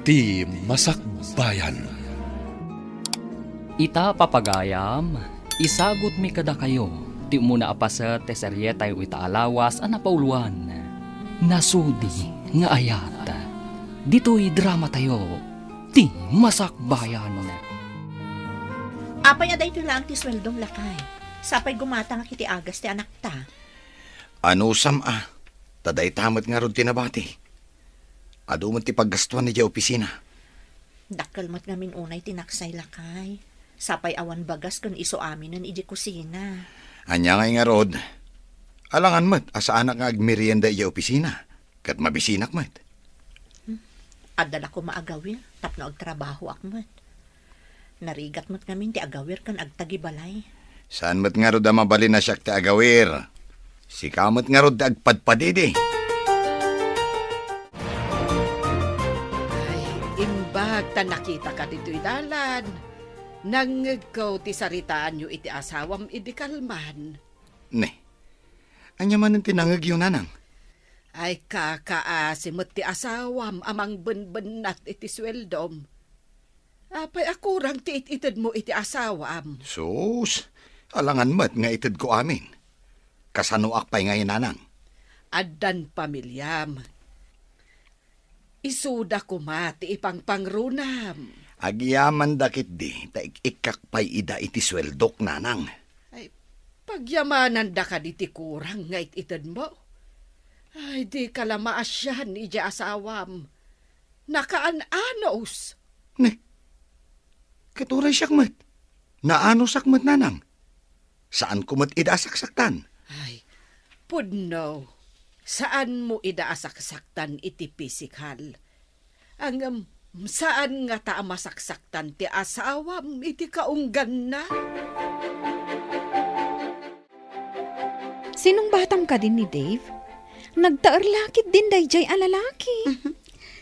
Ti Masakbayan. Ita papagayam, isagot mi kada kayo. Ti muna apasa teserye tayo itaalawas a napauluan. Nasudi nga ayat. Dito'y drama tayo. Ti Masakbayan. Apay aday ito lang ti sweldong lakay. Sapay gumata nga kiti agas ti anak ta. Ano sama? Taday tamat nga ron tinabati. Ado mo ti paggastuan ni di opisina. Dakkel mat ngamin unay tinaksay lakay. Sapay awan bagas kun iso amin ng iji kusina. Anya nga rod. Alangan mat, asa anak nga agmerienda di opisina. Kat mabisinak mat. Adala ko maagawir, tapno agtrabaho ak mat. Narigat mat ngamin ti agawir kan agtagibalay. Saan mat nga rod mabalin na siya ti agawir? Si kamot nga rod agpadpadidi. Imbag ta nakita ka dito'y dalan. Nang ikaw ti saritaan nyo iti asawam iti kalman. Ne, anya man ang tinangag yun nanang. Ay kakaasimot ti asawam amang benbenat iti sweldom. Apay akurang ti ititid mo iti asawam. Sus, alangan mat nga itid ko amin. Kasano akpay ngayon nanang. Addan pamilyam. Isuda ko mati ipang pangrunam. Agyaman dakit di, taik ikakpay ida iti sweldok nanang. Ay, pagyamanan da ka diti kurang nga ititid mo. Ay, di kalamaasyan iti asawam. Nakaan-anos. Ne, katuray siyak mat. Naano sakmat nanang. Saan ko mat ida saksaktan? Ay, pudno. Saan mo idaasaksaktan iti pisikal? Ang saan nga ta masaksaktan ti asawam iti kaunggan na? Sinong batang ka din ni Dave? Nagtaarlakit din dayjay a lalaki.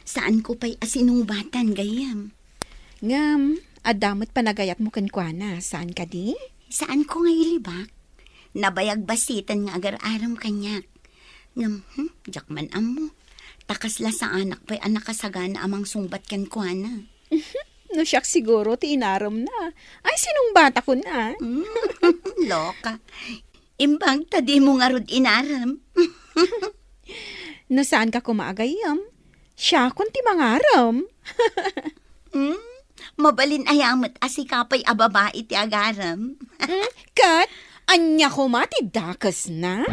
Saan ko pa'y asinungbatan gayam? Ngam, adamot panagayat mo kankwana. Saan ka di? Saan ko nga ilibak? Nabayag basitan nga agar-aram kanyak. Ngam, jakman amo. Takasla sa anak pa'y anak kasagana amang sungbat kankwana. No siyak siguro ti inaram na. Ay, sinong bata ko na? Loka. Imbang tadi mo nga rod inaram. No saan ka kumaagayam? Siya kun ti mangaram. Mabalin ayamot asikapay ababa iti agaram. Kat, anya ko mati dakas na?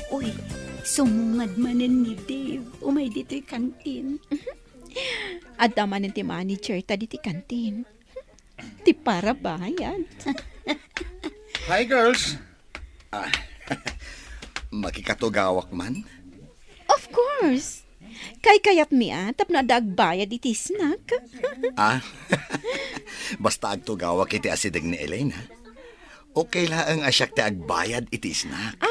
Uy, sumungad manen ni Dave. Umay dito'y kantin. At naman ti manager ta di ti kantin. Ti para bayad. Hi, girls. Makikatugawak man? Of course. Kay kayat mi tap na dagbayad iti snack. Basta agtugawak iti asidag ni Elaine, ha? Okay lang asyak ti agbayad iti snack.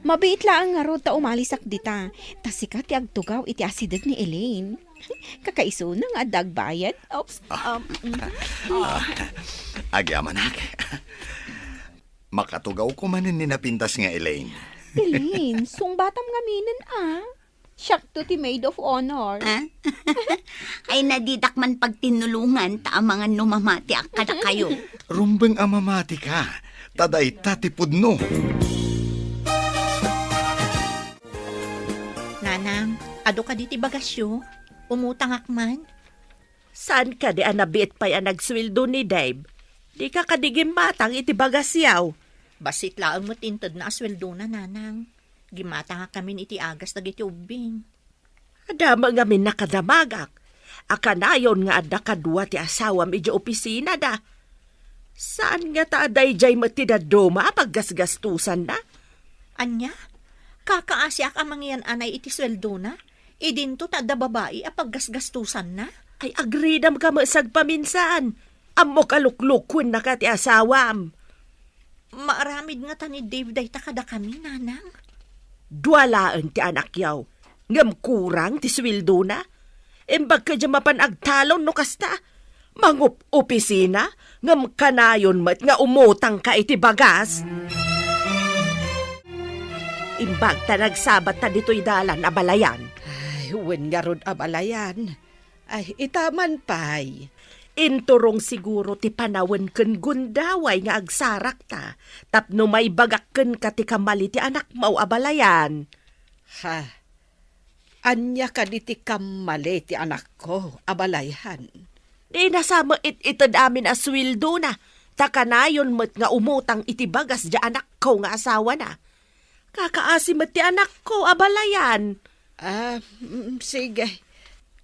Mabait lang nga ro ta umalisak dita. Tasika ti agtugaw iti asidag ni Elaine. Kakaiso na nga dagbayad. Oops. Agyamanak. Makatugaw ko manin ni napintas nga Elaine. Elaine, sung batam nga minin Siyak to ti maid of honor. Ay nadidak man pagtinulungan ta ang mga numamati akada kayo. Rumbeng amamati ka. Taday tatipod no. Nanang, ado ka di ti bagasyo. Umutang akman. Saan ka di anabiit pa'y nagswildo ni Dave? Di ka kadigim matang iti bagasyaw. Basit laang mo tintod na asweldo na, nanang. Gimata nga kami iti agas na giti ubing. Adama nga min nakadamagak. Akanayon nga adda kadwa ti asawam iti opisina da. Saan nga ta aday jay matidadoma paggasgastusan na? Anya? Kakaasyak amang yan anay iti sweldo na? Idinto ta da babae apaggasgastusan na? Ay agridam ka masag paminsan. Amo kaluklukwen na ka ti asawam. Maaramid nga ta ni Dave day takada kami, nanang. Duwalaan ti anak yaw. Ngam kurang ti swildo na. Embag ka dyan mapanagtalon no kasta. Mangup opisina. Ngam kanayon mat nga umutang ka iti bagas. Imbag ta nagsabat ta dito'y dalan na balayan. Ay, wen nga rod abalayan. Ay, itaman pay. Inturong siguro ti panawen ken gundaway nga agsarak ta. Tapno may bagak ken ka ti kamali ti anak mau abalayan. Ha, anya ka di ti kamali ti anak ko, abalayan. Di nasama itad amin aswildo na. Takanayon met nga umutang iti bagas di anak ko nga asawa na. Kakaasim met ti anak ko abalayan. Sige.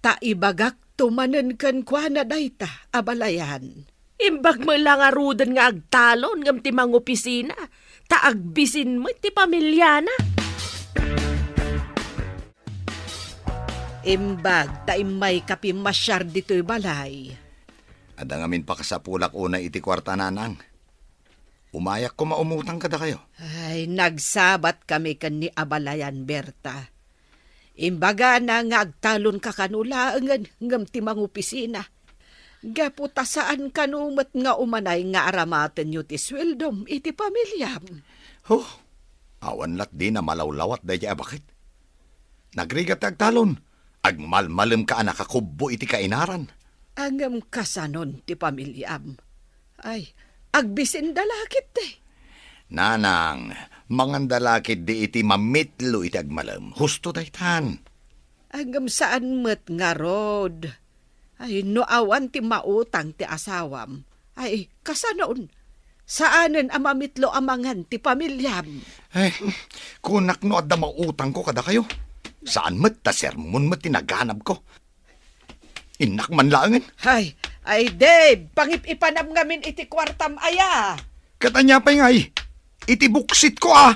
Taibagak tumanen kan kwa na dayta, abalayan. Imbag mo lang arudan nga agtalon ngam ti mga opisina. Taagbisin mo ti pamilya na. Imbag taimay kapi masyar dito'y balay. Ada ngamin pa kasapulak una iti kwarta nanang. Umayak ko maumutang kada kayo. Ay, nagsabat kami kan ni abalayan, Berta. Imbaga na nga agtalon ka kanula ngam ti mga opisina. Gaputa saan kanumat nga umanay nga aramaten nyo ti sweldom iti pamilyam. Huh, awan lat di na malawlawat dahi bakit. Nagrigat agtalon, agmalmalem ka anak akubbo iti kainaran. Angam kasanon ti pamilyam. Ay, agbisin dalakit eh. Nanang, mangandalakid di iti mamitlo iti agmalem. Husto daytan. Angam saan met nga rod. Ay, no awan ti mautang ti asawam. Ay, kasanon. Saanen amamitlo amangan ti pamilyam. Ay, kunak no adda mautang ko kada kayo. Saan met ta sermon met tinaganap ko. Inak man laangan. Ay, Dave, pangip-ipanam ngamin iti kwartam aya. Katanya pa ngay. Iti buksit ko ah.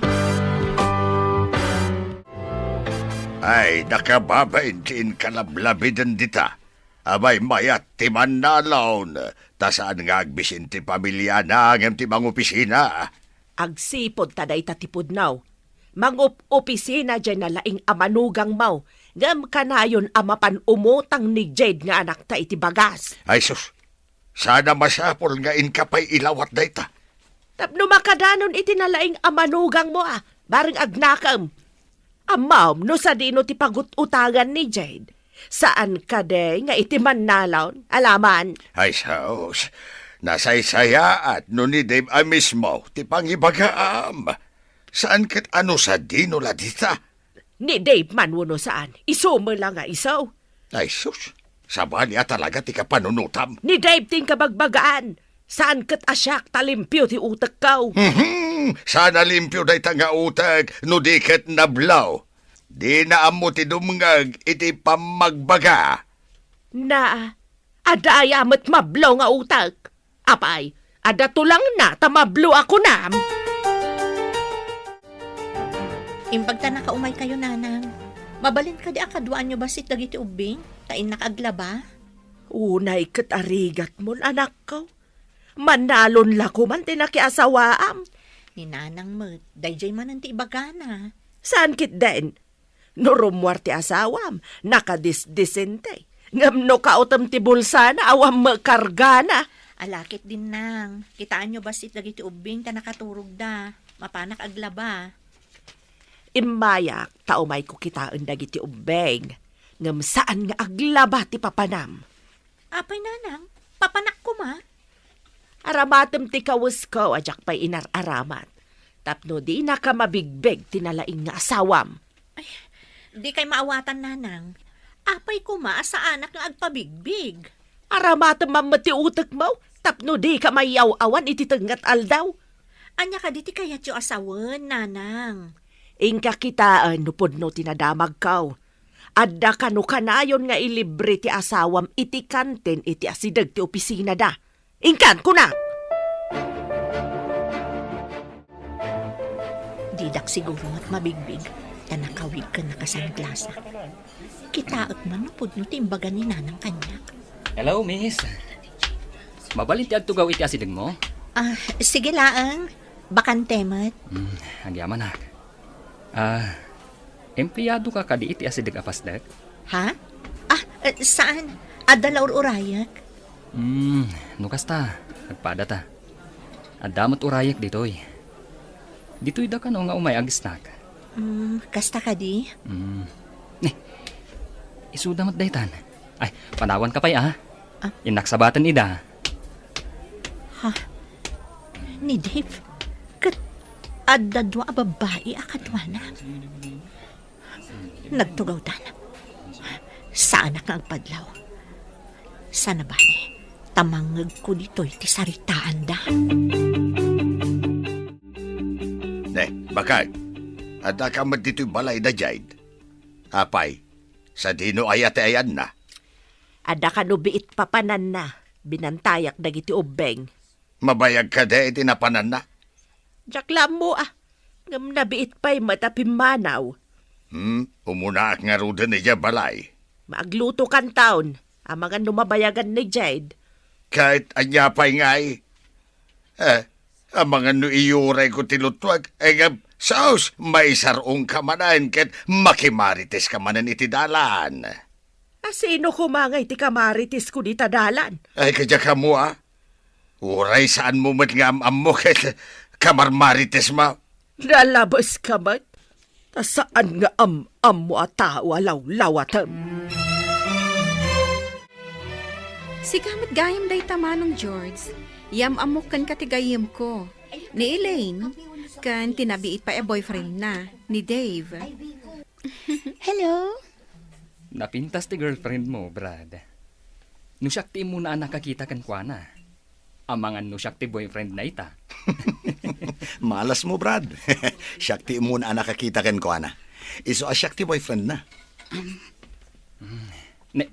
Ay, nakababaintiin kalablabidan dita. Abay mayat ti manalaon. Tasaan nga agbisin ti pamilya na ngem ti mga opisina. Agsipod taday tatipod now. Mangup-opisina dyan na laing amanugang mau. Ngam kanayon amapan umutang ni Jade nga anak ta iti bagas. Ay sus, sana masapol nga inkapay ilawat dayta. Tapno makadanon iti nalaing amanugang mo ah. Baring agnakam. Amaw, no sa dino ti pagut-utangan ni Jade. Saan ka de nga iti manalaon? Alaman? Ay sus, nasaysaya at no ni Dave ay mismo ti pangibagaam. Saan kat ano sa dino la dita? Ni Dave man wano saan. Isumo lang nga isaw. Ay sus, sabali talaga ti kapanunutam. Ni Dave ting kabagbagaan. Saan kat asyak talimpyo ti utak kaw? Sana limpyo day nga utag no di kat nablaw. Di na amo ti dumngag iti pamagbaga. Na, adayamat mablaw nga utak. Apay, ada tulang na tamablo ako na. Imbag ta nakaumay kayo, nanang. Mabalin ka di akaduan nyo basit dagiti ubing? Tain nakaglaba? Unay kat arigat mo, anak ko. Manalon lako man tinakiasawaam. Ni nanang mo, dayjay man ang tiibagana. Saan kit den? No rumwar ti asawam, nakadisdisente. Ngam no kautam ti bulsa na awam makargana. Alakit din nang. Kitaan nyo basit dagiti ubing ta nakaturog da. Mapanak aglaba. Imayak, taumay ko kitaan dagiti ubeng. Ngam saan nga aglaba ti papanam. Apay nanang, papanak ko ma. Aramatem ti kawus ko, ajak pa'y inararamat. Tapno di na ka mabigbeg tinalaing nga asawam. Ay, di kay maawatan, nanang. Apay ko ma, sa anak nga agpabigbig. Aramatem mamati utak mo, tapno di ka mayaw-awan ititangat aldaw. Anya ka diti kayat yung asawan, nanang. Ingka kitaan, nupod no tinadamag kaw. Adda ka no kanayon nga ilibre ti asawam iti kanten iti asidag ti opisina da. Ingkan ko na! Didak siguro at mabigbig, ta nakawig ka nakasanglasa. Kitaot man napod no timbaga ni nanang kanyak. Hello, miss. Mabalin ti agtugaw iti asidag mo? Sige laang, bakante mat. Agyaman nak. Empleyado ka kadi iti asidag apasdag? Ha? Saan? Adala urayak? Nukas ta. Nagpada ta. Adamot urayak ditoy. Ditoy da ka no nga umay agisnak. Kasta ka di? isuda mat daytan. Ay, panawan ka pa'y Ah? Inaksabatan ida. Ni Dave, kat adda dua a babae akadwana. Nagtugaw tan. Saan ka agpadlaw? Sana ba tamangag ko dito'y ti saritaan da. Bakag, ada ka man dito'y balay da jayd. Apay, sa dino ayate ayan na. Ada ka no biit papanan na. Binantayak dagiti ubeng. Mabayag ka da iti napanan na. Jaklam mo Ngam nabiit pa'y matapimanaw. Umuna ak nga ruda ni balay. Maagluto kan taon. Ang mga numabayagan ni Jade. Kahit anya pa'y ngay. Ang mga nuiyuray ko tilutwag. Nga, saos, may sarong kamanan ket makimarites kamanan iti dalan. Sino kumangay ti kamaritis ko di tadalan? Ay, kadya ka mo Uray saan mo matngam mo ket kamarmarites ma. Lalabas ka ba't? Saan nga mo atawa law-lawatam? Si kamat gayam day tamanong George. Yam amok kan katigayam ko. Ni Elaine, kan tinabiit pa boyfriend na, ni Dave. Hello? Napintas ti girlfriend mo, Brad. Nusyak ti mo na nakakita kan kwa na. Amangan nusyak ti boyfriend na ita. Malas mo, Brad. Shakti mo na nakakita ken ko, ana. Iso a shakti boyfriend na. Ne.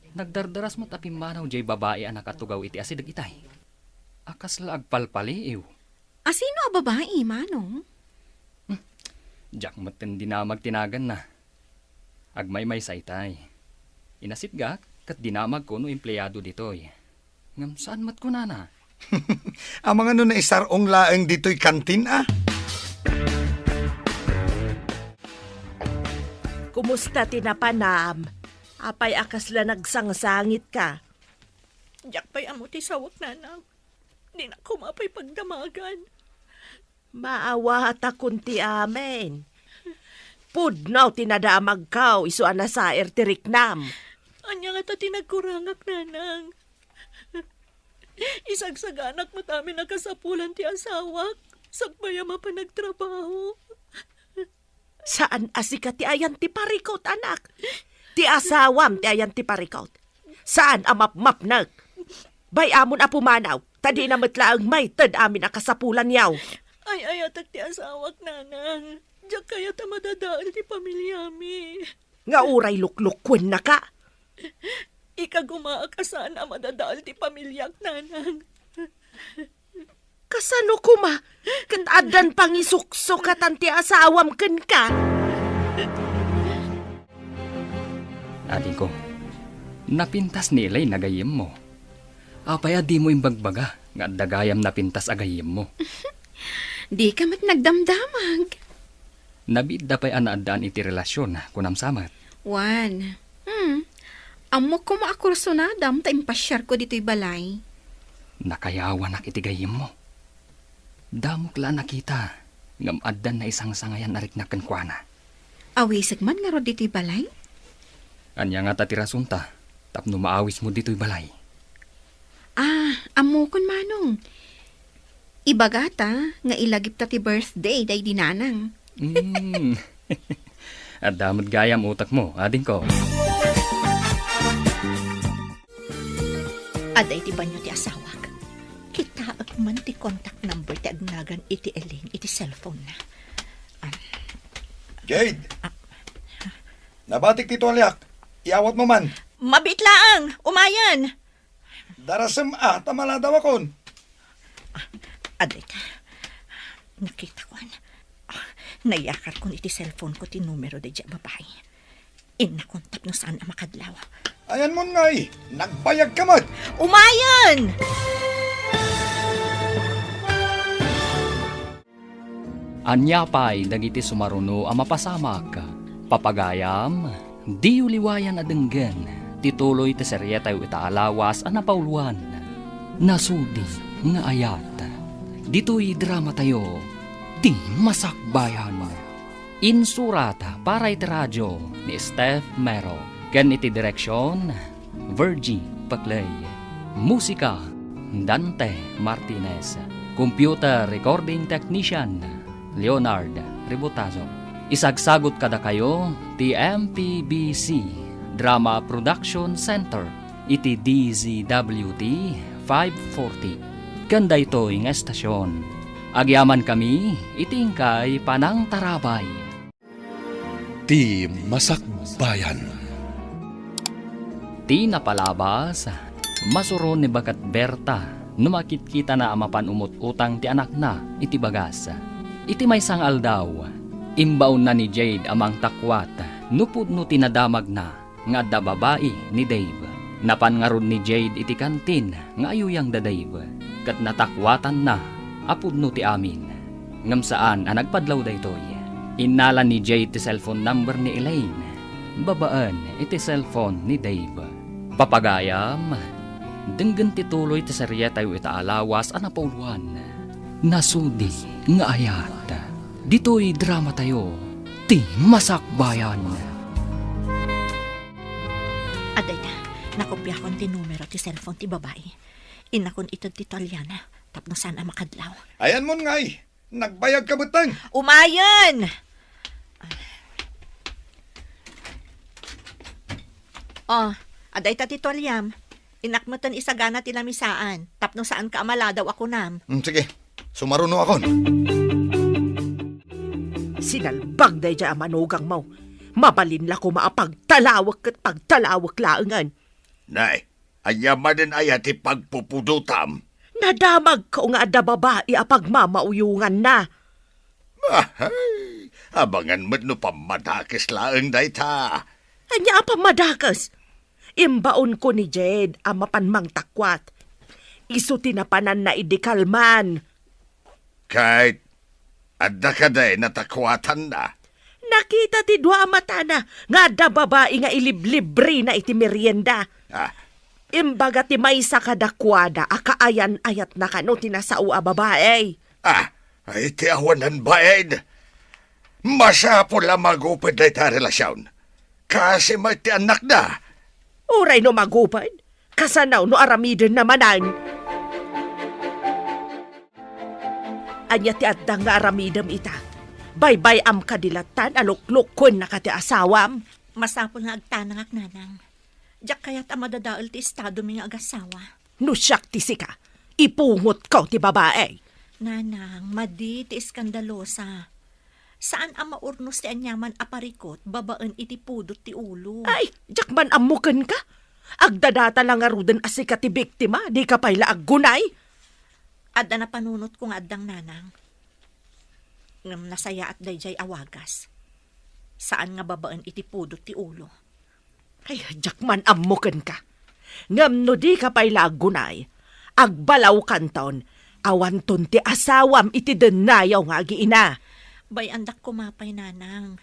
Nagdardaras mo tapi manaw jay babae ang nakatugaw iti asidag itay. Akas la agpalpali, ew. Asino a babae, manong? Diyak matin dinamag tinagan na. Agmay sa itay. Inasit gak, kat dinamag ko no empleyado ditoy. Ngam saan mat ko na? Ang mga nun na isarong laeng dito'y kantin, Kumusta tinapanam? Apay akas la nagsangsangit ka. Jak pa'y amo ti sawak nanang. Di na ko mapay pagdamagan. Maawa ta kunti amen. Pudnaw tinadamag kaw, iso anasaer ti riknam. Anya nga ta tinagkurangak nanang. Isagsaganak mo tamin nakasapulan ti asawak. Sagbaya mapanagtrabaho. Saan asika ti ayan ti parikot, anak? Ti asawam ti ayan ti parikot. Saan amap-map nag? Bay amon apumanaw, tadi na matlaang may tad amin akasapulan yaw. Ay ayatak ti asawak nanang. Diyak kaya ta madadaal ti pamilya mi. Nga uray luklukwen na ka. Ika gumaakasan na madadaal ti pamilyak nanang. Kasano kuma? Kan adan pangisukso katan ti asawam ken ka. Ating ko, napintas ni Elay nagayim mo. Apaya di mo imbagbaga, nga dagayam napintas agayim mo. Di ka mat nagdamdamag. Nabida pa'y anaadaan iti relasyon, kunam samat. Juan, amok ko maakursunadam ta impasyar ko dito'y balay. Nakayawan nak iti gayim mo. Damok la nakita, ngam addan na isang sangayan arik na kenkwana. Awisag man nga ro dito'y balay? Anya nga tatirasunta, tapno maawis mo dito'y balay. Amokon manong. Ibagata nga ilagip ta ti birthday day dinanang. At damot gayam utak mo, ading ko. Aday ti banyo ti asawak. Kita man ti contact number ti agnagan iti Elaine iti cellphone na. Jade! Nabatik ti tuwalyak. Iawat mo man. Mabit laang! Umayan! Darasem tamala daw akon. Aday ka. Nakita ko nayakar ko iti cellphone ko ti numero de dya babae. Inakontap no saan na makadlaw. Ayan mo ngay, nagbayag ka mat. Umayan! Anya pa'y dagiti sumaruno ang mapasamak. Papagayam, di uliwayan adenggan. Tituloy ti serye tayo itaalawas ang napauluan. Nasudi nga ayat. Dito'y drama tayo, di masakbayan. Insurata para iti radyo ni Steph Mero. Ken iti direksyon, Virgie Paclay. Musika, Dante Martinez. Computer Recording Technician, Leonard Ributazo. Isagsagot kada kayo, TMPBC Drama Production Center, iti DZWT 540. Kanda ito'y nga estasyon. Agyaman kami, itingkay panang tarabay. Ti Masakbayan. Ti napalabas, masuron ni Bakat Berta, numakit kita na amapan umut-utang ti anak na, iti bagas. Iti may sangal daw, imbaon na ni Jade amang takwat, nupud no tinadamag na, nga da babae ni Dave. Napan nga ron ni Jade iti kantin, nga ayuyang da Dave, kat natakwatan na, apud no ti amin. Ngam saan ang nagpadlaw da ito'y. Inala ni Jade ti cellphone number ni Elaine. Babaan iti cellphone ni Dave. Papagayam, denggan ti tuloy ti serye tayo itaalawas a napauluan. Nasudi nga ayat. Dito'y drama tayo, ti Masakbayan. Aday na, nakopya kon ti numero ti cellphone ti babae. Inakon ito ti Talyana, tapno sana makadlaw. Ayan mo ngay, nagbayag ka butang. Umayan! Oh, aday ta ti Tolyam. Inakmatan isagana ti lamisaan, tapno saan ka amala daw ako nam. Sige, sumaruno akon. Sinalbag day dya manugang mo. Mabalin la ko maapagtalawak at pagtalawak laangan. Nay, ayaman din ayat ipagpupudutam. Nadamag ka nga da babae apag mamauyungan na. Ahay, abangan mo no pamadakis laang day ta. Anya pa madakas. Imbaon ko ni Jed ang mapanmang takwat. Isu tinapanan na idikalman. Kahit adda ka day natakwatan na. Nakita ti dua mata na nga da babae nga iliblibre na iti merienda. Ah, Imbaga ti may sa kadakwada akaayan ayat na kano tinasao a babae. ay ti awanan baed. Masapo la magupad day ta relasyon. Kasi may ti anak na. Uray no magupad, kasanaw no aramiden namanan. Anya ti addang nga aramidem ita. Baybay am kadilatan aluklukon na kati asawam. Masapol nga agtanangak nanang. Diyak kaya't amadadaal ti estado mi nga agasawa. No siyak ti sika, ipungot ko ti babae. Nanang, madi ti iskandalosa. Saan ang maurnos ti anyaman aparikot, babaan iti pudot ti ulo. Ay, jak man amuken ka. Agdadata lang nga ruden asika ti biktima, di ka payla aggunay. Adda na panunot ko nga addang nanang. Ngam nasaya at dayjay awagas. Saan nga babaan iti pudot ti ulo. Ay, jak man amuken ka. Ngam no di ka payla aggunay. Agbalaw kanton, awanton ti asawam iti denayaw nga agiina. Bay andak kumapay nanang.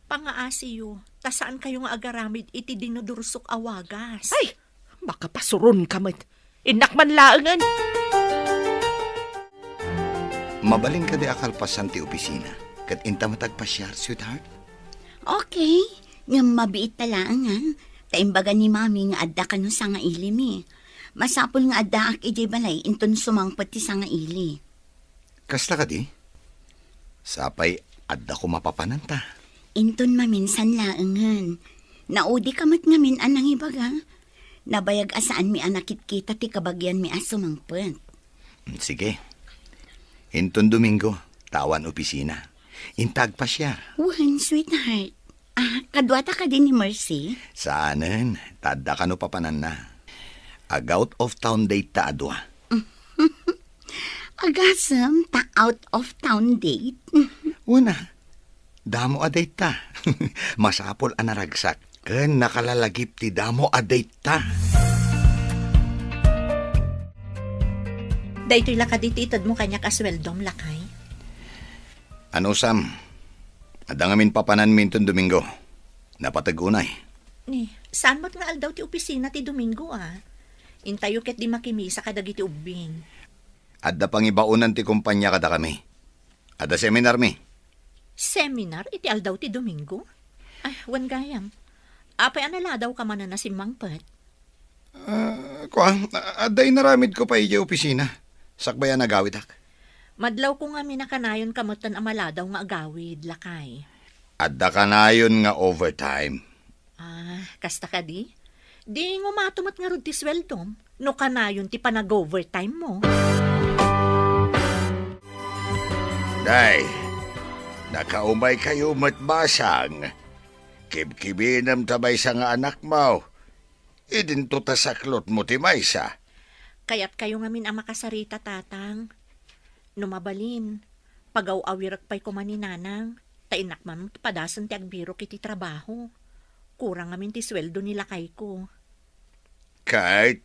Pangaasiyo, tasaan kayo nga agaramid iti dinudursok awagas. Ay, makapasuron ka met. Inakman laangan. Mabalin ka di akalpasan ti opisina. Kat inta matagpasyar, sweetheart. Okay, nga mabiit talaan nga. Taimbaga ni mami nga adda ka no sa nga ili mi. Masapol nga adda ak ijay balay inton sumangpot ti sa nga ili. Kasta ka di? Sapay, adda ko mapapananta. Inton maminsan laangan. Naudi kamat ngamin anang ibaga. Nabayag asaan mi anakit kita ti kabagyan mi asumangpot. Sige. Hinton Domingo, tawan opisina. Intag pa siya. Wan, sweetheart. Kadwata ka din ni Mercy? Saanen, tadda ka no papanan na. Ag out of town date ta adwa. Agasam, ta out of town date. Una, damo a date ta. Masapol ang naragsak. Ken nakalalagip ti damo a date ta. Daytoy lakadititad mo kanya kasweldom lakay. Ano Sam? Adangamin papanan minton Domingo. Napatagunay. Ni, saan mo't nga aldaw ti opisina ti Domingo Intayo ket di makimisa kadagiti ubing. Adda pang ibaunan ti kumpanya kada kami. Adda seminar mi. Seminar iti aldaw ti Domingo? Ay, wan gayam. Apay anala daw ka man na si Mangpet. Aday naramid ko pa iya opisina. Sakbayan nagawid ak. Madlaw ko nga minakanayon kamutan amaladaw nga agawid, lakay. Adda ka na yun nga overtime. Kasta ka di? Di nga matumat nga rod ti sweldom. No kanayon ti panag-overtime mo. Day, nakaumay kayo matbasang. Kibkibinam tabay sa nga anak mo. Idinto ta saklot mo ti maysa. Kaya't kayo nga min ang makasarita, tatang. Numabalin, pagaw-awirak pa'y kumaninanang, tainak man padasan ti agbiro kiti trabaho. Kurang ngamin ti sweldo nila kay ko. Kahit,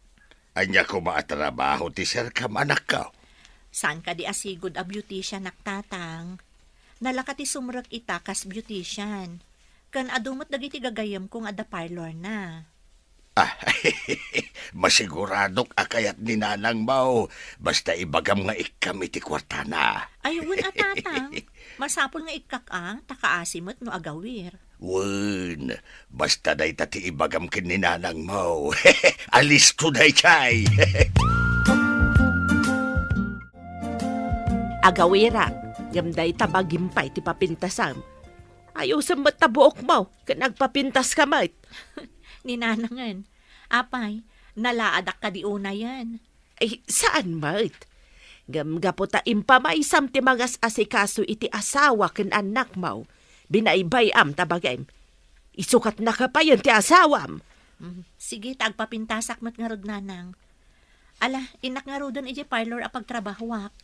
anya ko maatrabaho ti sir kam anak ka. Saan ka di asigod a beautician naktatang? Nalaka ti sumrak itakas beautician. Kan adumot dagiti gagayam kong ada parlor na. Masiguradok akayat ni nanang mo. Basta ibagam nga ikam iti kwarta na. Ayun tatang. Masapol nga ikak takaasimot no agawir. Wun, basta day tati ibagam kin ni nanang mo. Alis ko day chay. Agawirak, gamday tabagimpay ti papintasam. Ayaw sa matabuok mo, nagpapintas ka mait. Ninanangan. Apay, nalaadak ka di una yan. Ay, saan mait? Gamgapo ta impamaisam ti magas asikaso iti asawa ken anak mo. Binaybayam tabagay. Isukat na ka pa yun ti asawam. Sige, tagpapintasak mat nga rod nanang. Ala, inak nga rodon iji parlor apag trabahwak.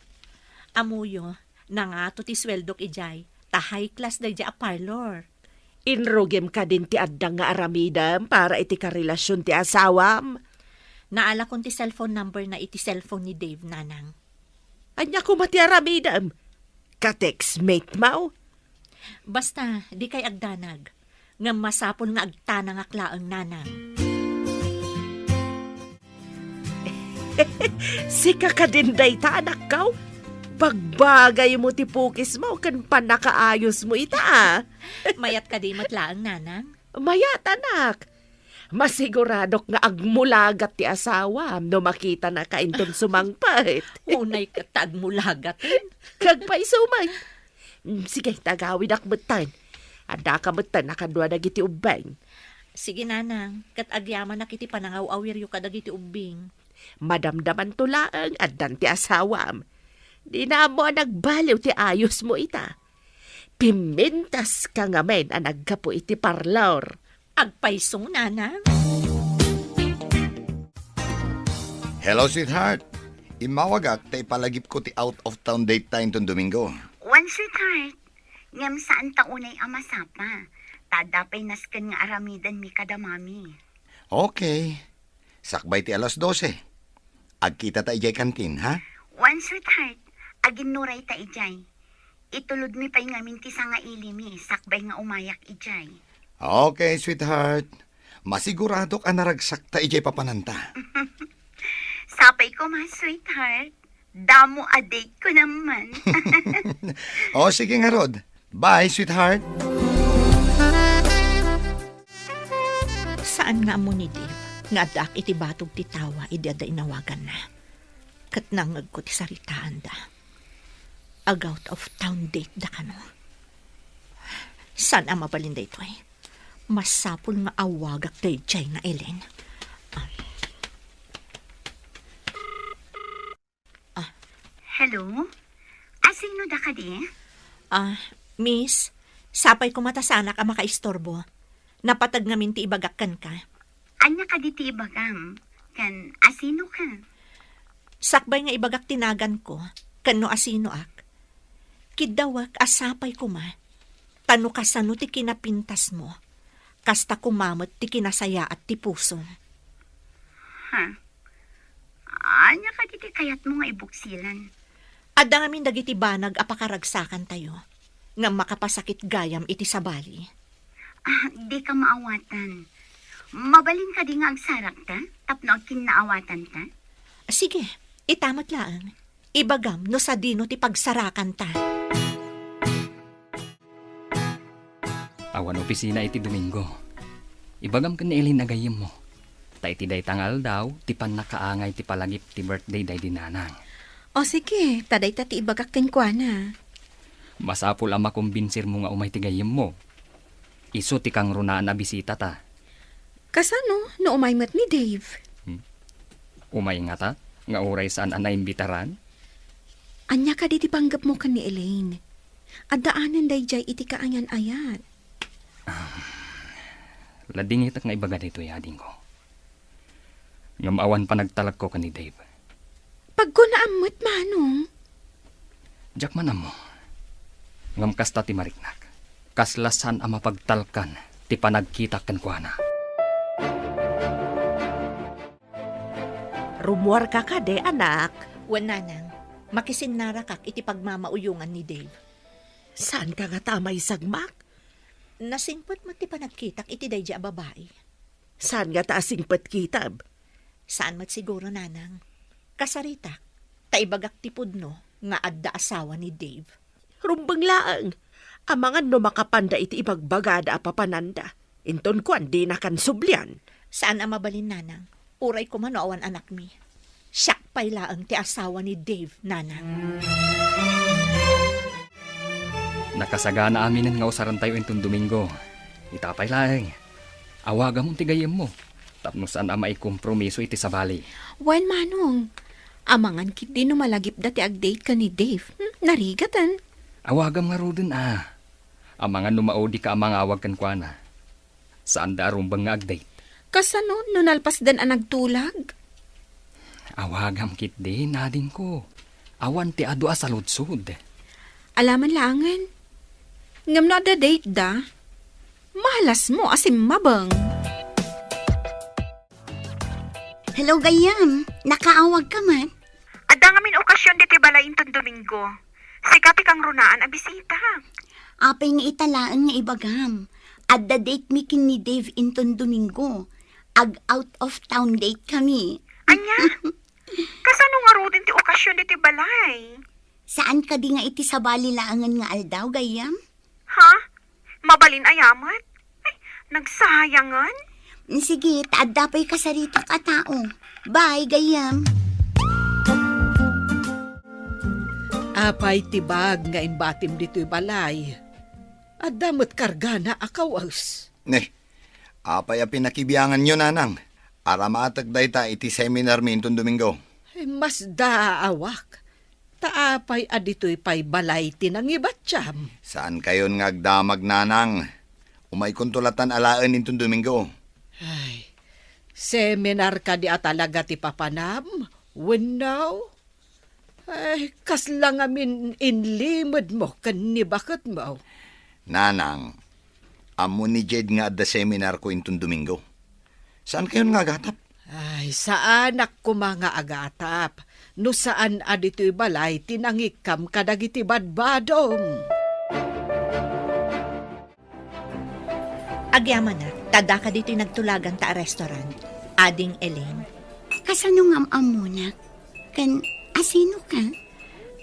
Amuyo, nangato ti sweldok ijay. Ta high class da iji a parlor. Inrugem ka din ti addang nga aramidam para iti karelasyon ti asawam. Naala kon ti cellphone number na iti cellphone ni Dave, nanang. Anya ko mati aramidam. Ka-textmate mo? Basta, di kay agdanag. Nga masapol nga agtanang aklaang nanang. Sika ka din day ta anak ka. Pagbagay mo ti pukis mo, kan panakaayos mo ita. Mayat ka di matlaang nanang? Mayat anak. Masiguradok nga agmulagat ti asawa no makita na kainton sumangpait. Unay ka tagmulagatin. Kagpay sumay. Sige, tagawid akbetan. Ada ka betan nakadwa dagiti ubeng. Sige nanang, kat agyaman na kiti panangaw-awir yu ka dagiti ubing. Madamdaman tulaang addan ti asawam. Di na mo nagbaliw ti ayos mo ita. Pimintas ka nga men ang nagkapo iti parlor. Agpaisong nanang. Hello, sweetheart. Imawagak ta ipalagip ko ti out of town date time ton Domingo. One sweetheart, ngam saan taunay amasapa. Tadapay nasken nga aramidan mi kadamami. Okay. Sakbay ti alas 12. Agkita ta ijay kantin, ha? One sweetheart, agin nuray ta ijay. Itulod mi pa'y ngamin ti nga ilimi, sakbay nga umayak ijay. Okay, sweetheart. Masigurado ka naragsak ta ijay papananta. Sapay ko ma, sweetheart. Damo a date ko naman. O, sige nga, Rod. Bye, sweetheart. Saan nga mo ni Dave? Nga dak iti batog ti tawa, idada inawagan na. Kat nangag ko ti saritaan da. Ag out of town date da ka no. Saan ang mabalinda ito eh? Masapol nga awagak tayo jay na Ellen. Hello? Asino da ka di? Miss, sapay ko matasanak ang makaistorbo. Napatag ngamin ti ibagakkan ka. Anya ka di ti ibagam? Kan asino ka? Sakbay nga ibagak tinagan ko, kano asino ak. Kidawak asapay ko ma. Tano kasano ti kinapintas mo. Kasta kumamot ti kinasaya at ti puso. Ha? Anya ka di ti kayat mo nga ibuksilan? Adda ngamin dagiti banag apakaragsakan tayo. Nga makapasakit gayam iti sabali. Di ka maawatan. Mabalin ka di nga agsarak ta? Tapno kinaawatan ta? Sige, itamat lang. Ibagam no sa dino ti pagsarakan ta. Awan opisina iti Domingo. Ibagam ka ni Eileen nagayim mo. Ta iti day tangal daw, ti pan nakaangay ti palagip ti birthday day dinanang. O sige, taday tati ibagak ken kwa na. Masapul ang makumbinsir mo nga umay ti gayim mo. Iso ti kang runaan na bisita ta. Kasano, no umaymat ni Dave? Umay nga ta, nga oray saan ang naimbitaran. Anya ka di panggap mo kan ni Elaine. At daanan day jay iti kaanyan ayat. Ladingit ak nga ibaga dito yading ko. Ngamawan pa nagtalag ko ka ni Dave. Pag ko naamot manong. Jack manam mo. Ngam kasta ti mariknak. Kaslasan ang mapagtalkan ti panagkita kan kwa na. Rumuar ka de, anak. Wan nanang, makisinara kak iti pagmamauyungan ni Dave. Saan ka nga tamay sagmak? Nasingpot mo ti panagkitak iti dayja a babae. Saan nga taasing patkitab? Saan mat siguro nanang? Kasaritak, taibagak ti pudno nga adda asawa ni Dave. Rumbang laang. Amangan no makapanda iti ibagbagada a papananda. Inton kwan di na kan sublian. Saan ang mabalin nanang? Uray ko man awan anak mi. Siyak pa'y laang ti asawa ni Dave, nanang. Nakasagana aminin nga usaran tayo intong Domingo. Itapay lang. Awaga mong tigayem mo. Tapno saan ang maikompromiso iti sabali. Wen manong. Amangan kit di no malagip dati ag-date ka ni Dave. Narigatan. Awagam nga rodin Amangan numaodi ka amang awag kan kwa na. Saan da arumbang nga ag-date? Kasano, no nalpas dan ang nagtulag? Awagam kit din, nading ko. Awan ti adu sa lutsud. Alaman langan. Ngam na da date da. Mahalas mo asim mabang. Hello, gayam. Nakaawag ka man. Ada ngamin okasyon diti balay intong Domingo. Sikati kang runaan a bisita. Apay nga italaan nga ibagam. Adda date mi kin ni Dave inton Domingo. Ag out of town date kami. Anya? Kasano nga rodin ti okasyon diti balay? Saan ka di nga iti sa balilaangan nga aldaw, gayam? Ha? Mabalin ayamat? Ay, nagsayangan? Sige, taadda pa'y kasarita ka tao. Bye, gayam. Apay tibag nga imbatim dito'y balay. At damot kargana akawas. Apay a pinakibiyangan nyo, nanang. Ara maatag day ta iti seminar mi intong Domingo. Mas daawak. Taapay adito'y pay balay tinang ibatsyam. Saan kayon nga agdamag, nanang? Umay kuntulatan alaan intong Domingo. Ay, seminar ka di atalaga ti papanam? Winaw? Ay, kaslang amin inlimod mo kan ni bakit mo. Nanang, amo ni Jed nga at the seminar ko intong Domingo. Saan kayon nga agatap? Ay, sa anak ko mga agatap. No saan adito'y balay tinangikam kadagiti badbadom. Agyaman na, tada ka dito'y nagtulagan ta a restaurant. Ading Elaine. Kasano nga amunak? Kan asino ka?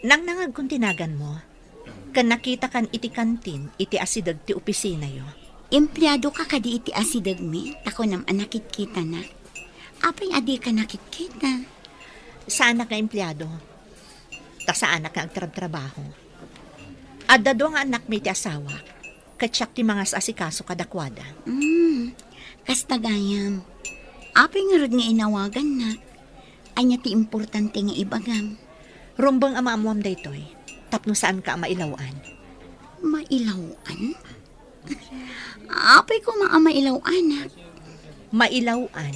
Nang nangag kung tinagan mo, kan nakita kan iti kantin, iti asidag ti opisina yo. Empleyado ka kadi iti asidag mi, tako nam anakit kita na. Apay adi ka nakit kita. Saan ka empleyado? Ta saan ka agtrabaho? Adda do nga anak mi ti asawa, katsyak ti mga asikaso kadakwada. Kasta gayam. Apay nga rod nga inawagan na. Anya ti importante nga ibagam. Rumbang amaamuam daytoy, tapno saan ka mailawan? Mailawan? Apay ko mailawan. Mailawan,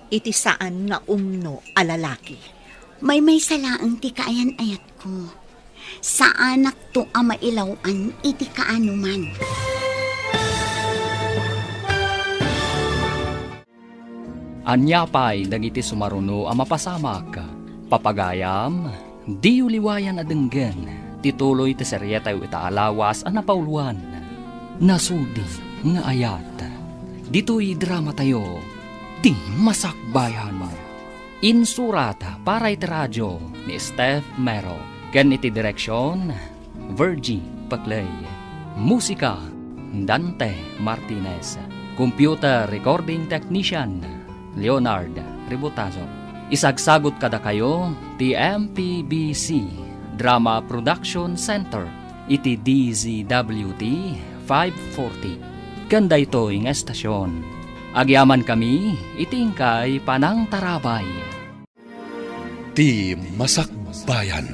iti saan nga umno alalaki. May salaang ti kaayan ayat ko. Sa anak to mailawan, iti kaanuman. Anyapay dagiti sumaruno ang mapasamak. Papagayam, di uliwayan adenggen. Tituloy ti serye tayo itaalawas ang napauluan. Nasudi nga ayat. Dito'y drama tayo. Di masakbayan. Insurata para iti radyo ni Steph Mero. Ken iti direksyon, Virgie Paclay. Musika, Dante Martinez. Computer Recording Technician, Leonard Ributazo. Isagsagot kada kayo, ti MPBC Drama Production Center, iti DZWT 540. Kanda ito ng estasyon. Agyaman kami, itingkay Panang Tarabay. Ti Masakbayan.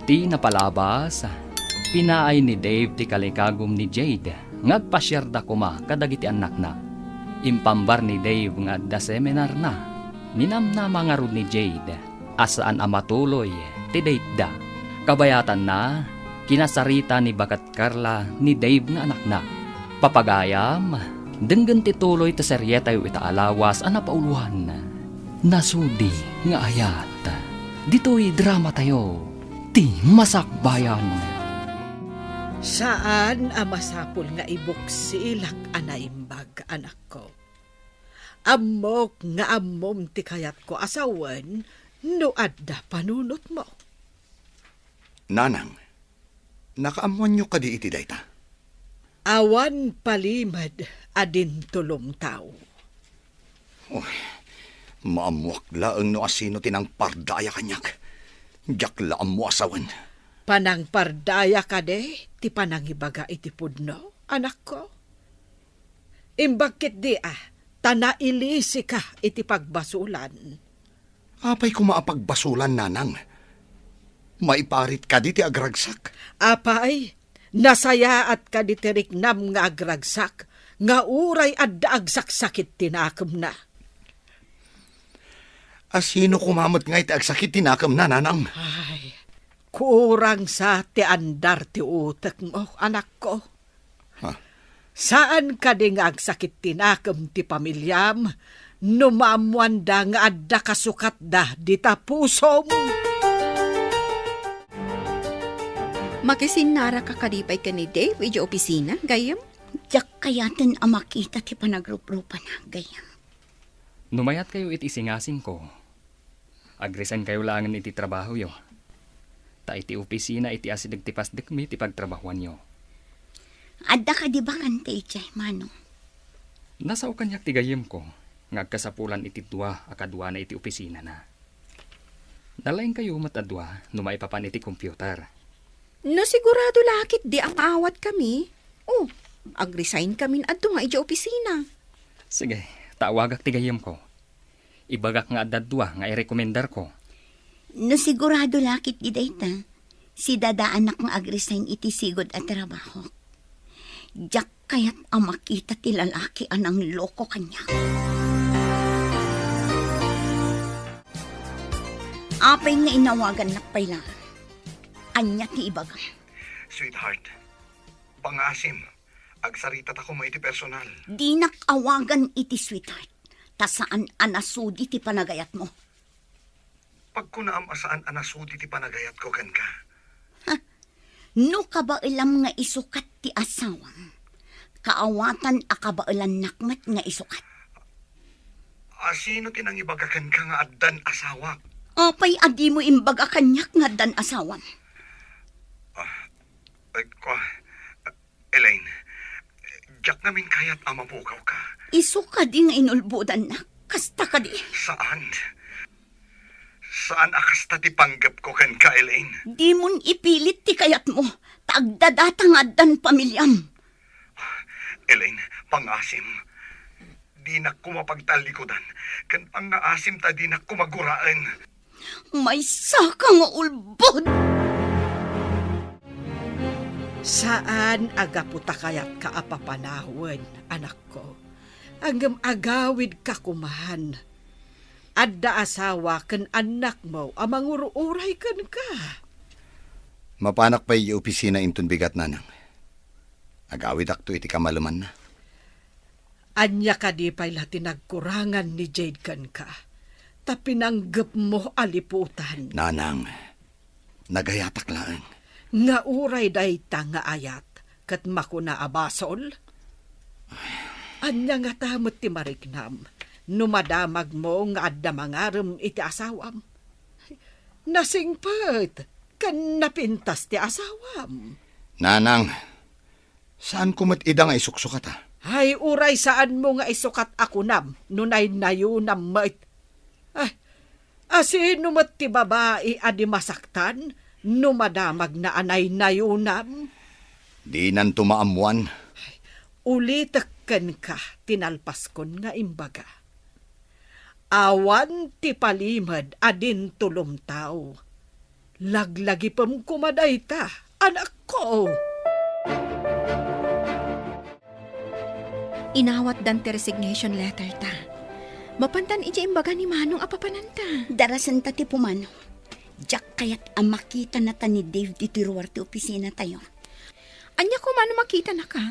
Ti napalabas, pinaay ni Dave ti kalikagom ni Jade, ngagpasyerda kuma kadagiti anak na. Impambar ni Dave nga da seminar na, ninamnama nga rod ni Jade, asaan amatuloy ti date da. Kabayatan na, kinasarita ni Bakat Carla ni Dave nga anak na. Papagayam, denggan ti tuloy ti seryetay itaalawas a napauluhan. Nasudi nga ayat, dito'y drama tayo, ti Masakbayan. Saan amasapul nga ibuksilak anaimbag, anak ko? Amok nga amom ti kayat ko asawan, no adda panunot mo. Nanang, nakaamuan nyo ka di iti dayta. Awan palimad adin tulong tao. Maamuak laeng no asino tinang pardaya kanyak. Diyak laam mo asawan. Panang pardaya ka de, ti panangibaga iti pudno, anak ko. Imbagkit di tanailisi ka iti pagbasulan. Apay kumaapagbasulan, nanang. Maiparit ka di ti agragsak. Apay, nasaya at ka di tiriknam nga agragsak, nga uray at daagsaksakit tinakam na. Asino kumamot nga iti agsakit tinakam na, nanang? Ay, kurang sa ti andar ti utak mo, anak ko. Saan ka di nga agsakit tinakam ti pamilyam, numamuanda nga adda kasukat da di tapusom. Makisinara ka kadipay ka ni Dave, iji opisina, gayam? Diyak kayatin ang makita ti panagrup-rupan na, gayam. Numayat kayo iti singasing ko. Agresan kayo langan iti trabaho yo. Ta iti opisina iti asidag ti pasdek mi ti pagtrabahuan yo. Adda ka di ba kante ichay, manong? Nasa kanyak ti gayem ko, ngagkasapulan iti dua akadwa na iti opisina na. Nalaing kayo matadwa no maipapan iti computer. No sigurado lakit di ang maawat kami. Oh, agresign kami adto nga iji opisina. Sige, tawagak ti gayem ko. Ibagak nga adadwa nga irekomendar ko. No sigurado lakit di dayta, si dada anak nga agresign iti sigod at trabaho. Diyak kayat ang makita ti lalaki anang loko kanya. Apay nga inawagan na pala. Anya ti ibaga. Sweetheart, pangasim. Agsarita ta ko mo iti personal. Di nakawagan iti sweetheart. Ta saan anasudi ti panagayat mo. Pag kunaam asaan anasudi ti panagayat ko kan ka. No kabailam nga isukat ti asawang. Kaawatan akabailan nakmat nga isukat. Asino tinang ibagakan ka nga addan asawa? Apay adi mo imbaga kanyak nga dan asawan. Elaine, diyak namin kaya't amapukaw ka. Isu ka di nga inulbudan na. Kasta ka di. Saan? Saan akasta ti panggap ko kan ka, Elaine? Di mon ipilit ti kayat mo. Tagdadata nga dan pamilyam. Elaine, pangasim. Di na kumapagtalikodan. Kan pangaasim ta di na kumaguraan. May saka nga ulbod. Saan agaputa kayat kaapapanahon, anak ko? Anggam agawid ka kumahan. Adda asawa kan anak mo amang uruuray kan ka. Mapanak pa yung opisina intun bigat nanang. Agawid akto iti kamalaman na. Anya ka di pa'y latinagkurangan ni Jade kan ka. Tapinanggap mo aliputan. Nanang, nagayatak lang. Nga uray dayta nga ayat, kat makuna abasol. Anya nga tamot ti marignam, numadamag mo nga adda mangaram iti asawam. Nasingpet, kan napintas ti asawam. Nanang, Saan ko ida nga isuksukat ha? Ay, uray saan mo nga isukat ako nam, nunay nayunam mait. Ay, asino mo't ti babae adi masaktan, numadamag na anay nayunam. Di nan tumaamuan. Ulitakan ka, tinalpas kon nga imbaga. Awan ti palimad adin tulumtaw. Laglagi pam kumaday ta, anak ko. Inawat dan ti resignation letter ta. Mapantan iti imbaga ni Manong apapananta. Darasan ta ti pumano. Jack kayat ang makita na ta ni Dave dito ruwar ti opisina tayo. Anya ko man makita na ka.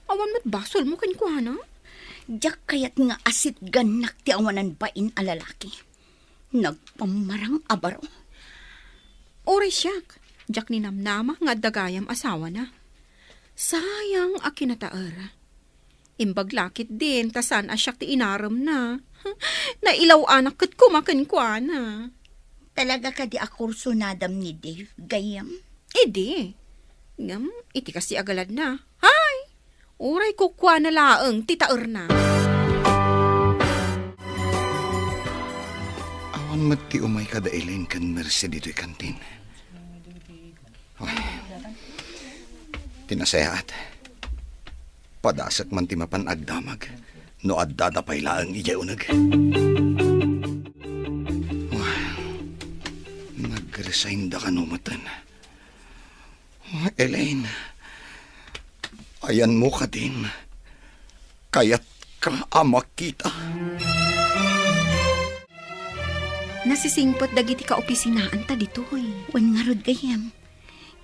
Awan mo't basol mo kankwana. Jack kayat nga asit ganak ti awanan bain a lalaki. Nagpamarang abaro. Oray siyak. Jack ni namnama nga dagayam asawa na. Sayang a kinataar. Imbag lakit din, tasan asyak ti inaram na. Nailaw anak kat kumakan kwa na. Talaga ka di akurso nadam ni Dave, gayam? Edi. Ngam, iti kasi agalad na. Hay! Uray ko kwa na laeng, titaer na. Awan mati umay kada Elaine kan mercy dito'y kantin. Ay, tinasayaat. Padasak man ti mapan agdamag, no addada pay laang ijay unag. Nag-resign da ka numatan. Elaine, ayan mo ka din. Kaya't ka amak kita. Nasisingpot dagiti ka opisinaan ta ditoy. Wan nga rod gayam.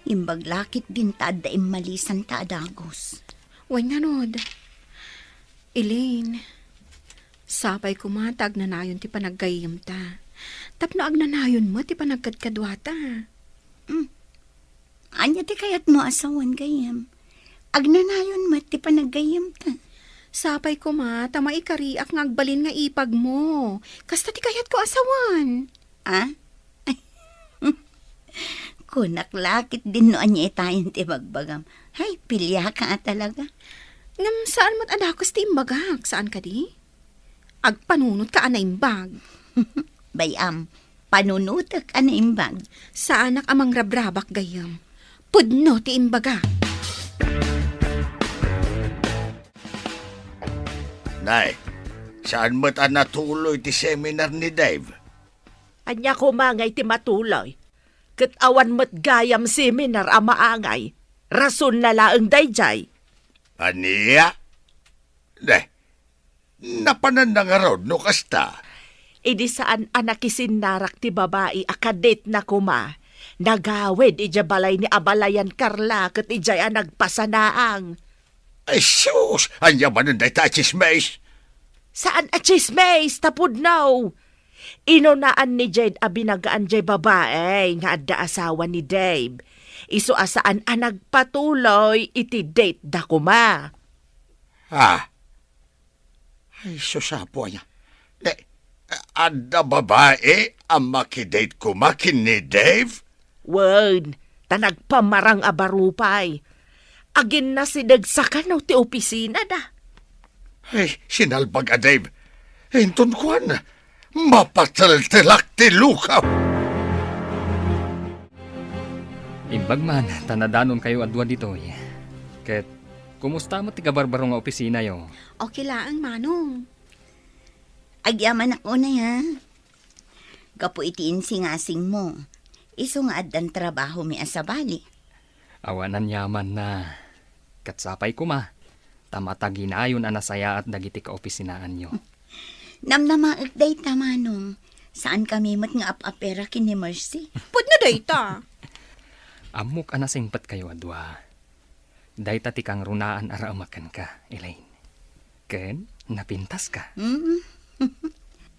Imbag lakit din ta adda malisan ta adagos. Wan nga nod. Elaine, sapay kumatag na nayon ti panaggayam ta. Tapno agnanayon mo ti panagkadkadwata. Anya ti kayat mo asawan gayam. Agnanayon mo ti panaggayam ta. Sapay ko tama ikariak nga agbalin nga ipag mo. Kasta ti kayat ko asawan. Ah? Kunak lakit din no anya itayin ti bagbagam. Hay, pilya ka talaga. Ngam saan mo't adakos ti imbagak? Saan ka di? Agpanunot ka ana imbag. Bayam, panunutak ana imbag. Sa anak amang rabrabak gayam. Pudno ti imbaga. Nay, saan mo't natuloy ti seminar ni Dave? Anya ko mangay ti matuloy. Kat awan mo't gayam seminar a maangay. Rason na laeng dayjay. Aniya? Napanan na nga raw no kasta. Idi saan anakisin narak ti babae akadet na kuma. Nagawid ija balay ni Abalayan Carla kat ijay nagpasanaang. Ay sus, anya manan day ta chismes. Saan a chismes tapod now? Inunaan ni Jade a binagaan jay babae nga adda asawa ni Dave. Iso asaan a nagpatuloy iti date da kuma. Ha? Ay susapo niya. Adda babae ang makidate ko makin ni Dave? Wen, ta nagpamarang abarupay. Agin na si dagsakan no ti opisina da. Ay, sinalbag a Dave. Hinton kuan, mapataltilak ti lukaw. Imbag man, tanadanon kayo adwa ditoy. Ket, kumusta mo ti kabarbaro nga opisina yo? Okay laang Manong. Agyaman ako na yan. Gapo itiin singasing mo. Iso nga addan trabaho mi asabali. Awanan yaman na. Katsapay kuma. Tamataginayon anasaya at dagiti ka opisinaan nyo. Namnamaag day tamanong. Saan kami mat nga apapera kin ni Mercy? Pudno dayta. Amok anasingpat kayo adwa. Dayta ti kang runaan araamakan ka, Elaine. Ken, napintas ka.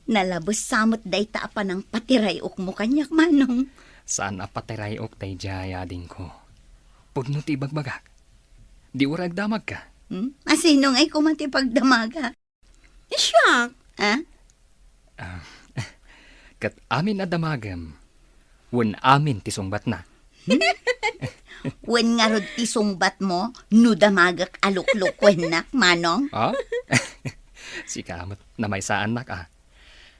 Nalabos samot dayta apa ng patirayok mo kanyak Manong. Saan apatirayok tay jaya din ko. Pudno ti bagbagak. Di urag damag ka. Asinong ay kumatipagdamaga. Siyak. Ha? Kat amin na damagam. Wen amin ti sungbat na. Wen nga rod ti sungbat mo, nudamagak aluklukwen nak, manong. Ah? Si kamot na may saan nak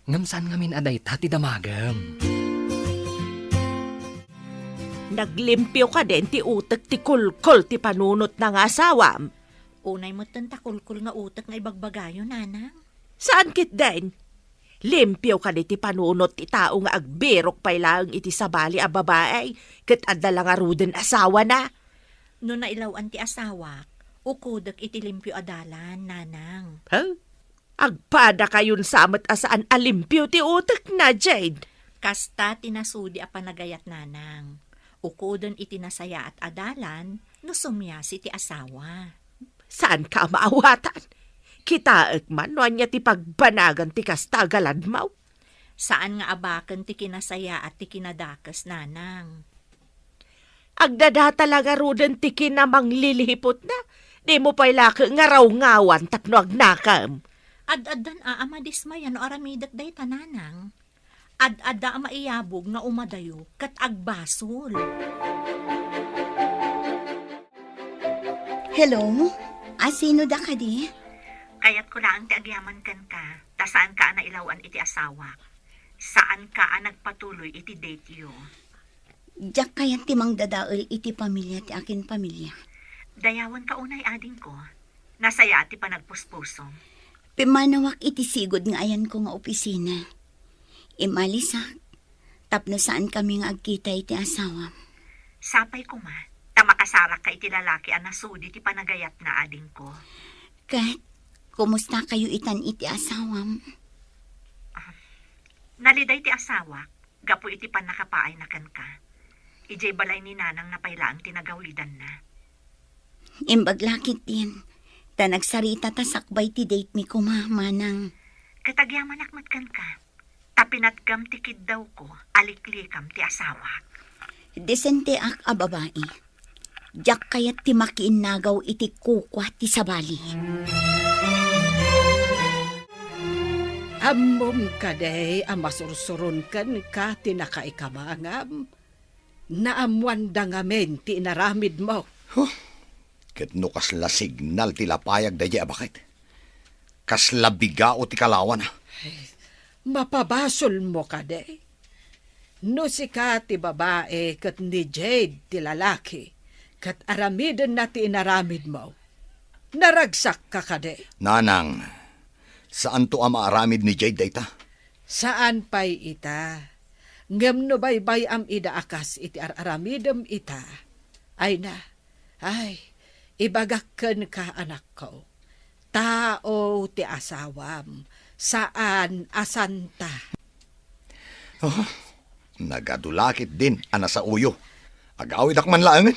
Ngamsan ngamin aday tati damagam. Naglimpyo ka din ti utek ti kulkol ti panunot ng asawam. Unay mo takulkul nga utak nga ibagbagayo, nanang. Saan kit din? Limpyo ka ti panunot ti tao nga agbirok pay lang iti sabali a babae, ket adala nga ruden asawa na. No nailawan ti asawak, ukudak iti limpyo adalan, nanang. Huh? Agpada kayon samet asaan alimpyo ti utek na, Jade. Kasta tinasudi a panagayat, nanang. Ukudan iti nasaya at adalan, no sumyasi ti asawa. Saan ka maawatan? Kitaek man, no anya ti pagbanagan ti kastagalan mo. Saan nga abaken ti kinasaya at ti kinadakas, nanang? Agdada talaga ruden ti kinamang lilihipot na. Di mo pa'y laki nga raw ngawan tapno agnakam. Ad-adan ama dismayan no aramidak day tananang. Ad-ada maiyabog nga umadayo kat agbasol. Hello? Sino da ka di? Kayat ko lang ti agyaman kan ka, ta saan ka nailawan iti asawa? Saan ka nagpatuloy iti date yo? Diyak kayat timang dadaol iti pamilya ti akin pamilya. Dayawan ka unay ading ko, nasaya ti panagpuspusom. Pimanawak iti sigod nga ayan ko nga opisina. Imalisak, tapno saan kami nga agkita iti asawa. Sapay ko ma, ta makasarak ka iti lalaki anasudi ti panagayat na ading ko. Kat, kumusta kayo itan iti asawam? Naliday ti asawa, gapo iti panakapaay na kan ka. Ijay balay ni nanang napailaang tinagawidan na. Imbaglakit din. Ta nagsarita ta sakbay ti date mi kumamanang. Katagyaman akmat kan ka. Tapinatgam ti kid daw ko, aliklikam ti asawa. Desente ak a babae. Diyak kayat ti makiinnagaw iti kukwa ti sabali. Amom kaday amasursuron kan ka tinakaikamangam. Naamwanda ngamen ti inaramid mo. Ket no kasla signal ti lapayag da bakit? Kasla bigao ti kalawan. Mapabasol mo kaday. No si ka ti babae kat ni Jade ti lalaki. Kat aramidin na ti inaramid mo. Naragsak ka kaday. Nanang, saan to ang maaramid ni Jade dayta? Saan pa'y ita? Ngem no baybay am ida akas iti aramidem ita. Ay na, ay, ibagakken ka anak ko. Tao ti asawam, saan asanta. Oh, nagadulakit din ana sa uyo. Agawid akman laangan.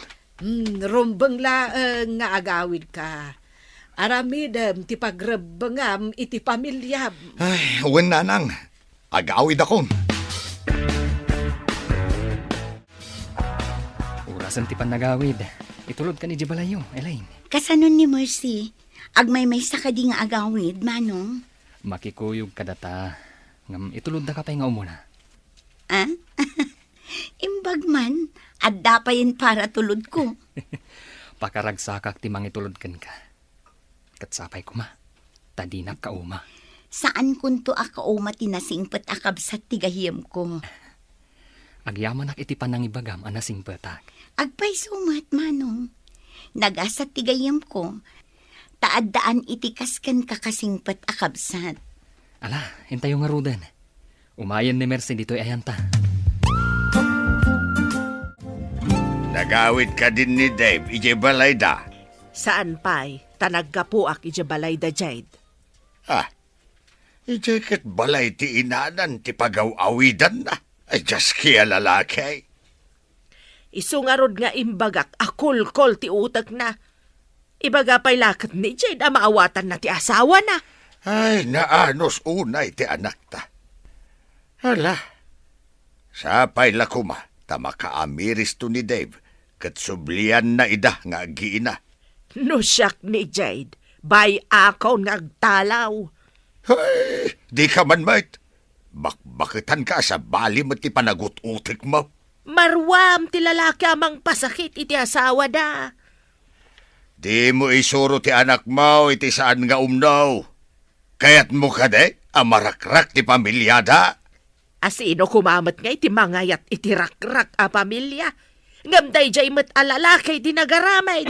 Rumbeng laeng nga agawid ka. Aramidem ti pagrebengam iti pamilyam. Ay, uwan nanang. Agawid akong. Urasan ti panagawid. Itulod ka ni Jibalayo, Elaine. Kasanon ni Mercy, agmay-may sa kadi nga agawid, manong. Makikuyog ka data. Ngam itulod na ka pa nga umuna. Imbag man, adda pa yun para tulod ko. Pakaragsakak ti mangitulod kan ka. Katsapay ko ma. Tadinak ka uma. Saan kunto ako uma tinasingpet akab sa tigahiyam ko? Agyaman iti panangibagam anasing petak. Agpay sumat, manong. Nagasa tigayam ko. Taaddaan itikaskan kakasingpet akabsat. Ala, hintayo nga rudan. Umayan ni Mercy dito'y ayanta. Nagawid ka din ni Dave, ije balayda. Saan pa'y tanaggapuak ije balay da Jade? Ije ket balay ti inanan ti pagaw-awidan na. Ay, just kaya lalaki. Isungarod nga imbagak akul-kol ti utak na. Ibaga pa'y lakat ni Jade maawatan na ti asawa na. Ay, naanos unay ti anak ta. Hala, sapay lakuma, tama kaamiris to ni Dave, kat sublian na ida nga agiina. No siyak ni Jade, bay ako ngagtalaw. Ay, di ka man mait. Bakbakitan ka sa bali mo ti panagut-utik mo. Marwam ti lalaki amang pasakit iti asawa da. Di mo isuro ti anak mo iti saan nga umnaw. Kayat mo kade, amarakrak ti pamilyada. Asino kumamat nga iti mangayat iti rakrak a pamilya. Ngamday jay met alalaki di nagaramay.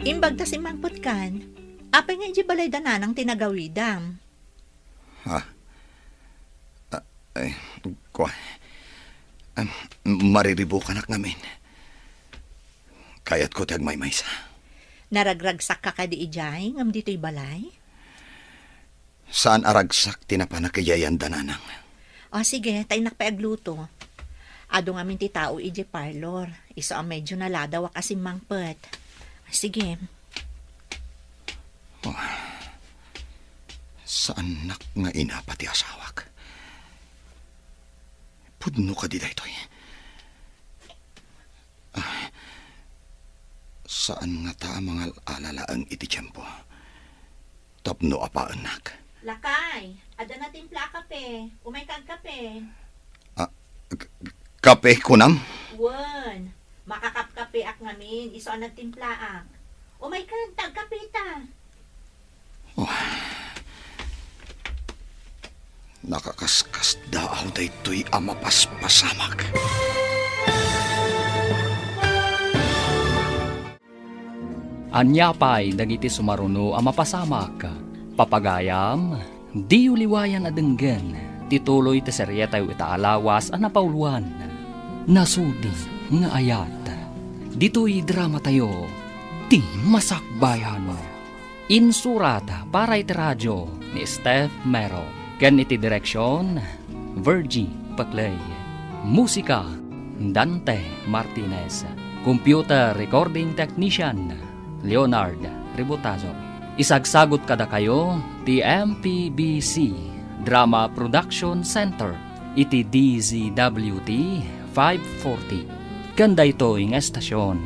Imbag ta si Mangput kan, apay nga iji balay dananang tinagawidam. Mariribukanak namin. Kayat ko tag maymaysa. Naragragsak ka ka di ijay, ngam dito'y balay? Saan aragsak tinapanakiyayan dananang? O sige, tayo nakpaagluto. Ado nga ti tao iji parlor. Iso ang medyo naladawak asim Mangput. Sige. Saan nak nga inapati asawak? Pudno ka di daytoy. Saan nga ta mga alalaang iti tiyempo? Tapno apaan nak. Lakay, ada na timpla kape. Umay kag kape. Kape kunam? Wan, makakapkape ak ngamin. Iso ang nagtimpla ak. Umay kag tag kape ta. Nakakaskas daaw daytoy amapaspasamak. Anyapay dagiti sumaruno ang mapasamak. Papagayam, di uliwayan adenggen. Tituloy ti seryeta yu itaalawas ang napauluan. Nasudi nga ayat. Dito'y drama tayo. Ti Masakbayan. Insurata para iti radyo ni Steph Mero. Ken iti direksyon, Virgie Paclay. Musika, Dante Martinez. Computer recording technician, Leonard Ributazo. Isagsagot kada kayo, ti MPBC Drama Production Center, iti DZWT 540. Kanda ito ing estasyon.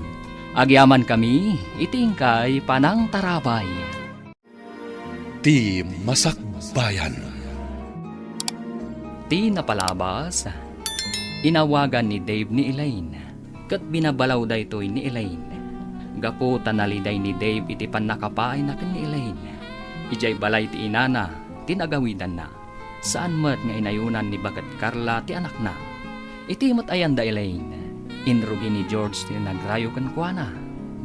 Agyaman kami, itingkay panang tarabay. Ti Masakbayan. Ti napalabas, inawagan ni Dave ni Elaine, kat binabalaw da ito'y ni Elaine. Gapo tanaliday ni Dave iti panakapay na ken ni Elaine. Ijay balay ti inana, tinagawidan na. Saan mat nga inayunan ni Bagat Carla ti anak na. Iti mat ayan da Elaine. Inrugi ni George ti nagrayo ken kuana.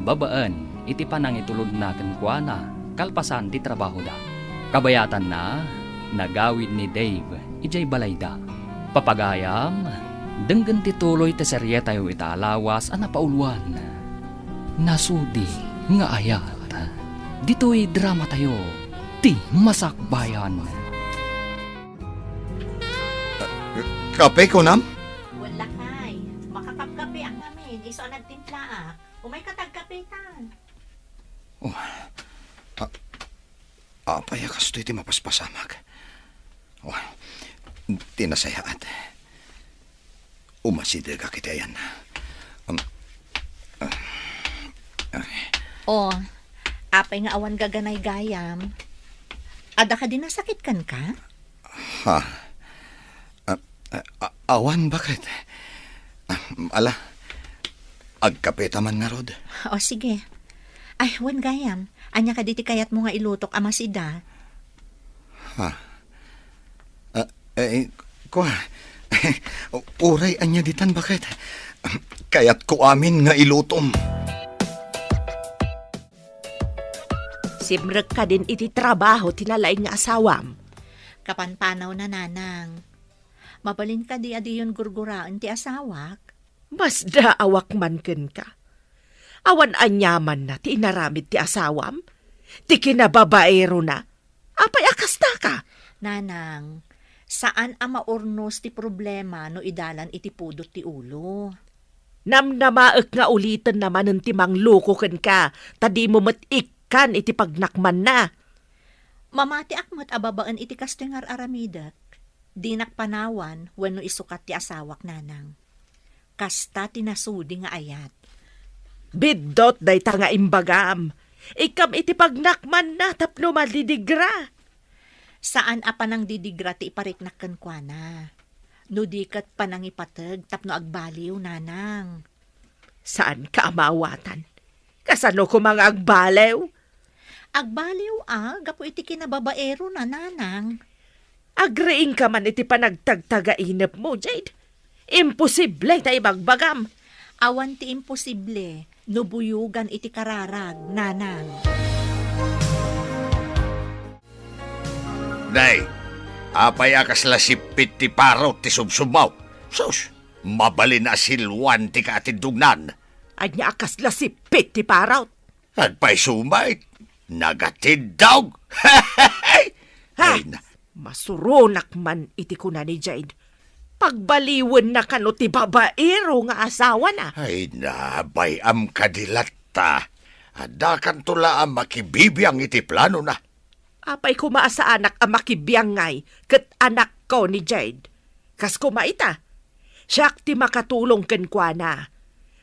Babaan, iti panang itulod na ken kuana, kalpasan ti trabaho da. Kabayatan na, nagawid ni Dave, ijay balay da. Papagayam, denggen ti tuloy ti seryeta yu itaalawas ang napauluan. Nasudi nga ayat. Dito'y drama tayo, ti Masakbayan. Kape kunam? Wala kay. Makakapkape ak namin. Iso ang nagtimpla ak. Umay katag kape ta. Apaya kastoy ti mapaspasamag. Tinasayaat. Umasidega kita yan. Apay nga awan gaganay gayam. Ada ka din nasakit kan ka? Awan bakit? Ala, agkapeta man nga rod. O sige. Ay, wan gayam. Anya ka diti kayat mo nga ilutok amasida. Uray anya ditan bakit? Kayat ko amin nga ilutom. Simrek ka din iti trabaho tinalay nga asawam. Kapanpanaw na nanang. Mabalin ka di adiyon gurguraan ti asawak. Mas daawak man ken ka. Awan anyaman na ti inaramid ti asawam. Ti kinababaero na. Apay akasta ka. Nanang, saan ang maurnos ti problema no idalan iti pudot ti ulo? Namnamaek nga ulitin naman ng timang loko ken ka. Tadi mo kan iti pagnakman na. Mamati akmat ababaan iti kastengar aramidak. Di nakpanawan wenno isukat ti asawak nanang. Kasta tinasudi nga ayat. Biddot day ta nga imbagam. Ikam iti pagnakman na tapno madidigra. Saan apa nang didigra ti ipariknakkan kwa na? No di kat panangipatag tapno agbaliw, nanang. Saan ka amawatan? Kasano ko mga agbalew? Agbaliw gapo iti kinababaero na, nanang. Agreeing ka man iti panagtagtaga-inap mo, Jade. Imposible tayo bagbagam. Awan ti imposible, no buyugan iti kararag, nanang. Nay, apay akas la sipit ti parot ti subsumaw. Sus, mabali na silwan ti katindugnan. At niya akas lasipit ti paraw. At pa'y sumay, nagatindog. Ha? Ay, na, Masurunak man iti kuna ni Jade. Pagbaliwan na kano ti babaero nga asawa na. ay nabayam kadilata. Adakan tula ang makibibiyang iti plano na. Apay kuma sa anak ang makibiyangay kat anak ko ni Jade. Kas kumaita. Siyak ti makatulong ken kwa na.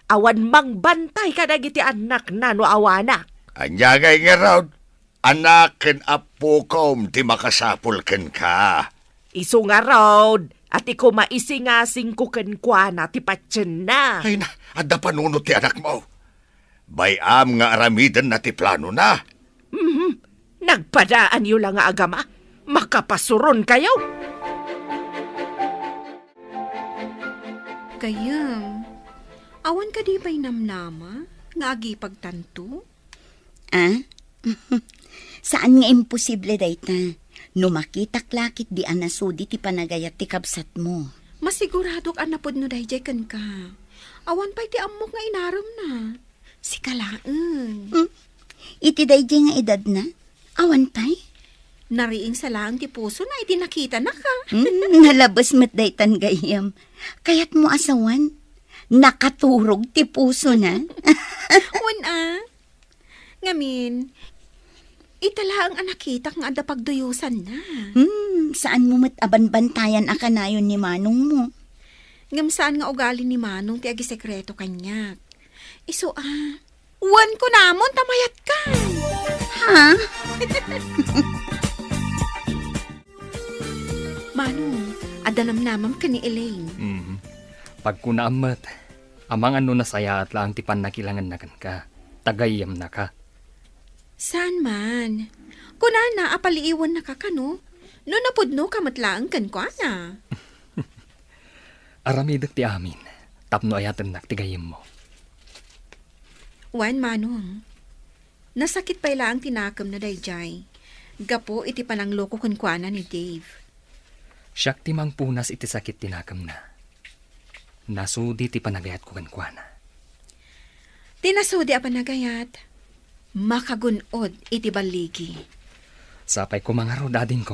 Awan mang bantay ka iti anak na no awanak. Anyagay nga raw, anak ken apo kom ti makasapul ken ka. Isu nga road at iko maisingasing ko ken kwa na ti patsen na. Ay na, adda panunot ti anak mo. Bayam nga aramidan na ti plano na. Nagpadaan yu lang nga agama. Makapasuron kayo. Kayang, awan ka di ba'y namnama? Nga agi pagtanto? Saan nga imposible dayta? No makitak lakit di anasudi ti panagayat ti kabsat mo. Masiguradok anapod no dayjay kan ka. Awan pa'y ti amok nga inaram na. Si kalaan. Iti dayjay nga edad na? Awan pa'y? Nariing sa laang ti puso na iti nakita na ka. Nalabas mat daytan gayam. Kayat mo asawan. Nakaturog ti puso na. Wan Ngamin, itala ang anakita nga ada pagduyusan na. Saan mo mat abanbantayan akanayon ni manong mo? Ngam saan nga ugali ni Manong ti agi sekreto kanyak. Iso wan ko namon tamayat ka. Ha? Manong, adanam namam ka ni Elaine. Pag kunaamat, amang ano nasaya at lang tipan na kilangan na ka. Tagayam na ka. Saan man? Kunana, apaliiwan na kakano? No napudno kamatlaang kan ko na. Aramidak ti amin. Tapno ayatan nagtigayim mo. Wan, Manong. Nasakit pa ang tinakam na dayjay. Gapo iti panangloko kan ko ni Dave. Siyak ti mang punas iti sakit tinakam na. Nasudi ti panagayat ko kankwana. Tinasudi a panagayat. Makagunod iti baligi. Sapay ko mga rodadin ko.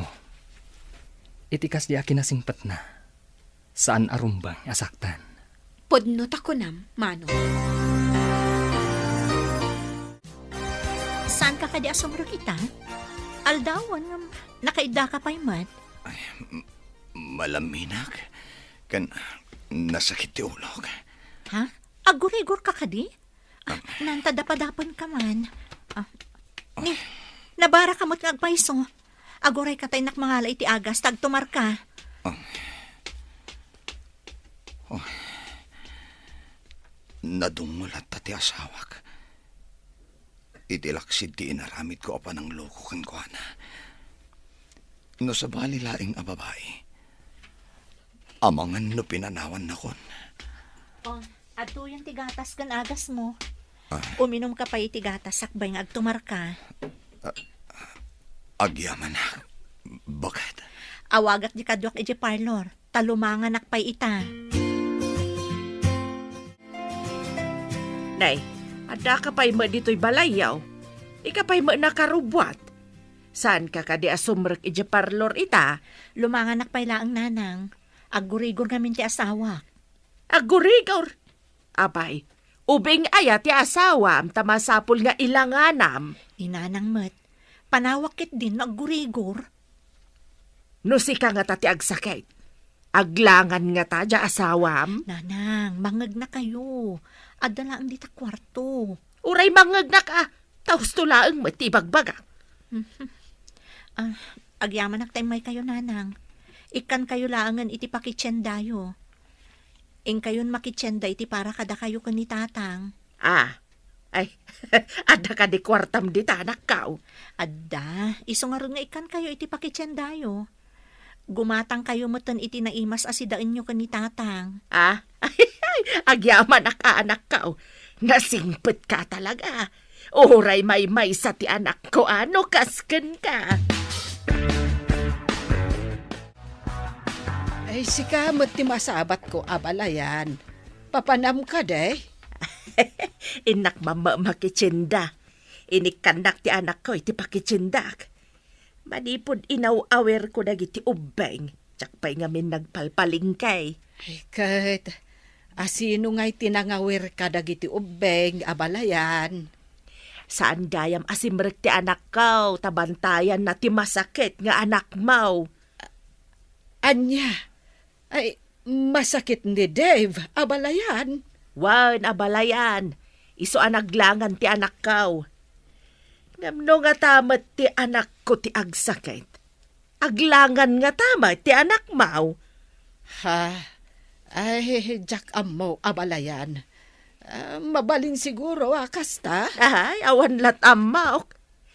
Itikas di akin nasingpat na. Saan arumbang asaktan? Podno tako nam, Manong. Saan ka kadi asumro kita? Aldawan nga nakaida ka pa'y mat. Malaminak. Kan nasakit ti ulog. Ha? Agurigor ka kadi? Nantadapadapan ka man. Nabara ka mo't nagpaiso. Aguray ka tayo nakmangala iti agas, tagtumar ka. Nadungulat ta ti asawak. Itilaksid ti inaramid ko apa ng loko kan ko na. No sa bali laing ababae. Amangan no pinanawan na kon. Ato yung tigatas kan agas mo. Uminom ka pa itigatas, sakbay nga agtumar ka. Agyaman na. Bakit? Awagat di kadwak iti parlor. Talumangan nakpay ita. Nay, ada ka pa'y mo dito'y balayaw. Ika pa'y mo nakarubwat. Saan ka kadi asumrek iti parlor ita? Lumangan nakpay laang nanang. Agurigor ngamin ti asawa. Agurigor. Abay, ubing aya ti asawa am tamasapul nga ilanganam. Inanang met. Panawakit din agurigor. No si ka nga tati agsakit. Aglangan nga ta dya asawam. Nanang, mangag na kayo. Adala ang dita kwarto. Uray mangag na ka. Taos tulaang matibagbaga. Agyaman may kayo, nanang. Ikan kayo laangan iti pakitsendayo. Ing kayon makitsenda iti para kada kayo kan ni tatang. Ay, ada ka di kwartam di tanak kao. Adda, iso nga ron nga ikan kayo iti pakitsendayo. Gumatang kayo matan iti naimas asidaan nyo kan ni tatang. Agyaman anak kao. Nasingpet ka talaga. Oray may sa ti anak ko, ano kasken ka. Ay, sikamot ti masabat ko, abalayan. Papanam ka, day. Inak mama makitsinda. Inikanak ti anak ko, iti pakitsindak. Manipod inaw-awer ko dagiti ubeng. Tsakpay ngamin nagpalpalingkay. Ay, kahit asino nga'y tinangawir ka dagiti ubeng, abalayan. Saan dayam asimrek ti anak ko, tabantayan na ti masakit nga anak mau. Anya, ay, masakit ni Dave, abalayan. Wan, abalayan. Iso anaglangan ti anak ko. Ngamno nga tamat ti anak ko ti agsakit. Aglangan nga tamat ti anak mau. Ay, Jack Amo, abalayan. Mabalin siguro, kasta? Ay, awan latam mau.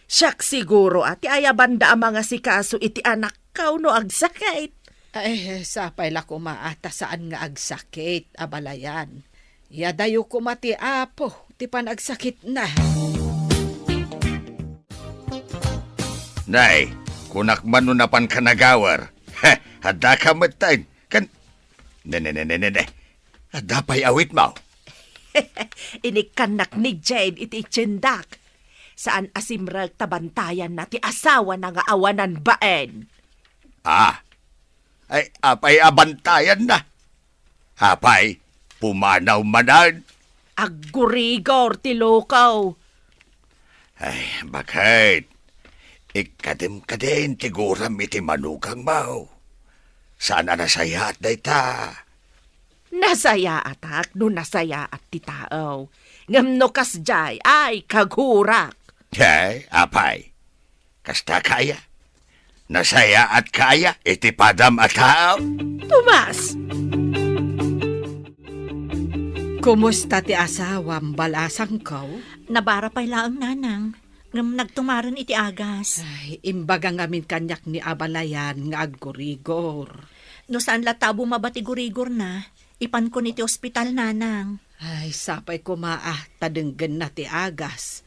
Siyak siguro ati ayabanda ang mga sikaso iti anak ko no agsakit. Ay, sapay la kumaata saan nga agsakit, abalayan. Yadayo kumati apo, ti panagsakit na. Nay, kunak man napan ka nagawar. Hada ka matain. Ne. Hada pa'y awit mo. Inikanak ni Jade iti tsindak. Saan asimrag tabantayan na ti asawa na nga awanan baen. Ay apay abantayan na. Hapay, pumanaw manan. Aggurigor ti lokaw. Ay, bakit? Ikadim-kadin tiguram iti manukang mau. Sana nasaya at dayta. Nasaya atak no nasaya at ti tao. Ngamno kasjay ay kagurak. Ay, apay. Kasta kaya. Nasaya at kaya iti padam at tao. Tumas! Kumusta ti asawam balasang ko? Nabara pa'y laang nanang. Ngam nagtumaran iti agas. Ay, imbaga ngamin kanyak ni abalayan nga aggurigor. No saan latabo mabati gurigor na, ipan ko niti ospital nanang. Ay, sapay ko tadenggen na ti agas.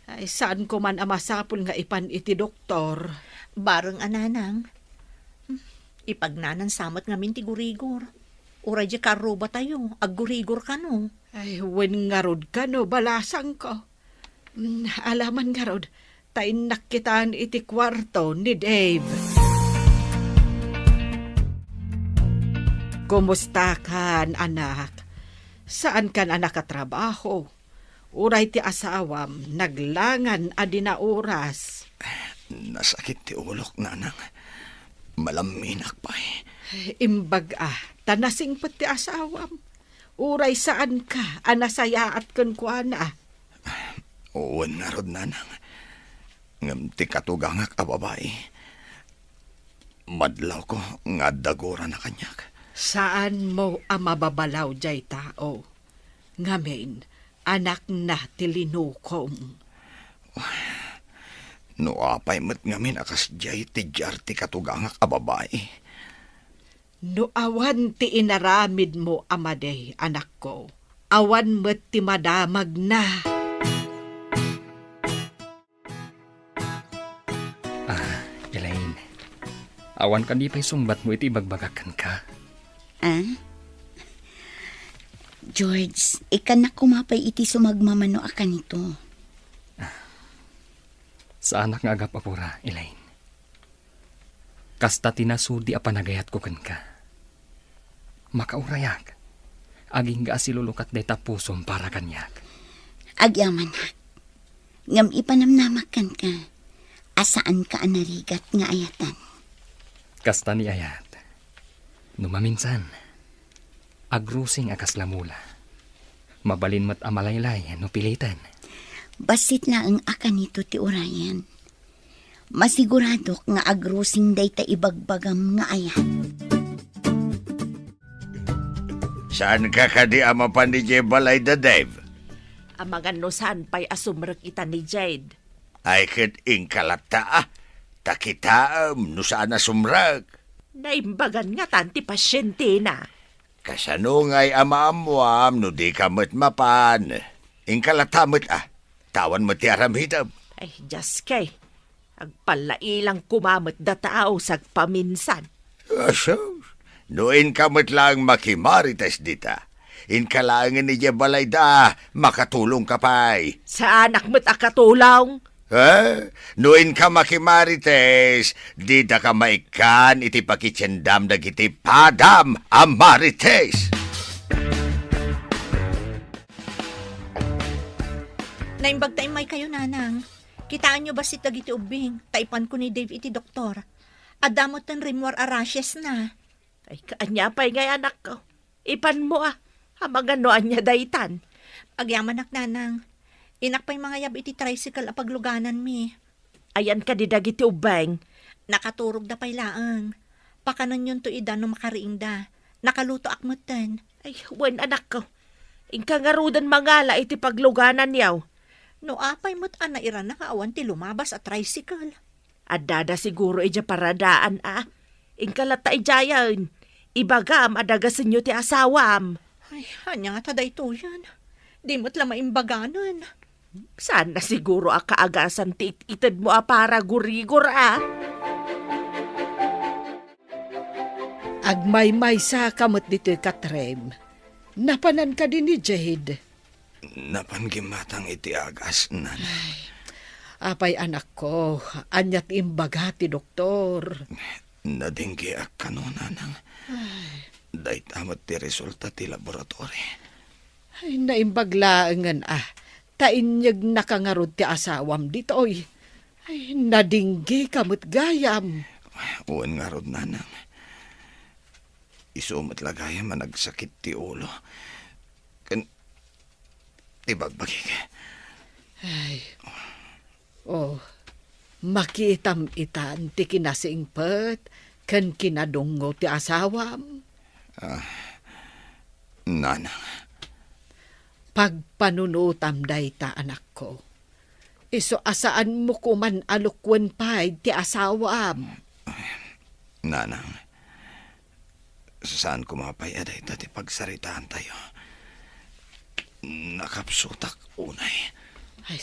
Ay, saan ko man amasapul nga ipan iti doktor. Bareng ananang. Ipagnanan samot ngamin ti gurigor. Uray di karuba tayo, aggurigor ka no. Ay, wen nga rod ka no, balasang ko. Alaman nga rod, tain nakitaan iti kwarto ni Dave. Kumusta kan, anak? Saan kan anak katrabaho? Uray ti asawam, naglangan adina oras. Nasakit ti ulok, nanang. Malaminak pa Imbag tanasing pati asawam. Uray saan ka, anasayaat kan kuana. Uwan nga rod, nanang. Ngam ti katugangak a babae. Madlaw ko nga dagora na kanyak. Saan mo mababalaw jay tao? Ngamin, anak na tilinukom. No apay met ngamin akas jay ti jar ti katugangak a babae. No awan ti inaramid mo amaday, anak ko. Awan met ti madamag na. Elaine, awan ka di pa'y sumbat mo iti bagbagakan ka. George, ikan na kumapay iti sumagmamano akan ito. Sa anak nga agapapura, Elaine. Kasta tinasudi a panagayat ko kan ka. Makaurayak. Aging ga asilulukat day tapusom para kanyak. Agyaman na. Ngam ipanamnamakan ka. Asaan ka anarigat nga ayatan. Kasta ni Ayat. Numaminsan. Agrusing akas lamula. Mabalin mat amalaylay no pilitan. Basit na ang akan ito ti urayan. Masigurado nga agrusing day ta ibagbagam nga ayat. Saan ka kadi amapan ni Balay da Dave? Ang mga nusan pa'y asumrek ita ni Jade. Ay kat inkalata takitaam no saan na sumrag. Naimbagan nga tanti pasyente na. Kasano nga'y amaamuam no di ka mapan. Inkalatamot tawan mo ti aramhidam. Ay, just kay. Agpalailang kumamot da tao sa paminsan. Aso, noin kamot lang makimarites dita. Inkalangan ni Balay da, makatulong ka pa'y. Sa anak mo't akatulaw. Noin ka makimarites, di da ka maikan iti pakitsendam dagiti padam amarites. Naimbag tayo may kayo, nanang. Kitaan nyo ba si Tagiti Ubing? Taipan ko ni Dave iti doktor. Adamot ng rimwar arashes na. Ay, kaanya pa'y ngay anak ko. Ipan mo Hamaganoan niya daytan. Agyaman ak, nanang. Inak pa'y mga yab iti tricycle apagluganan mi. Ayan ka di dagiti ubeng. Nakaturog da pa'y laang. Pakanan yun to ida no makariing da. Nakaluto akmutan. Ay, wen anak ko. Inkangarudan mangala iti pagluganan yaw. No apay mo't anairan na kaawan ti lumabas at tricycle. Adada siguro ija paradaan Inkalata ijayan. Ibagam adagasin nyo ti asawam. Ay, hanya nga taday to yan. Di mo't lama imbaganan. Sana siguro kaagasan ti itid mo para gurigor Agmay-may sa kamot dito katrem. Napanan ka din ni Jade. Napanggimatang iti agas, nan. Apay anak ko, anyat imbaga ti doktor. Nadinggi ak kanunanang. Day tamat ti resulta ti laboratory. Ay, naimbaglaangan Tainyag nakangarod ti asawam ditoy. Ay, nadinggi kamot gayam. Uwan nga rod, nanang. Isumat lagayam nagsakit ti ulo. Ibagbagi ka. Ay, makitam itan ti kinasingpet kan kinadungo ti asawam. Nanang. Pagpanunutam dayta anak ko. Iso asaan mo kuman alukwan pa'y ti asawam. Nanang. Saan kumapay dayta ti pagsaritaan tayo? Nakapsutak unay. Ay,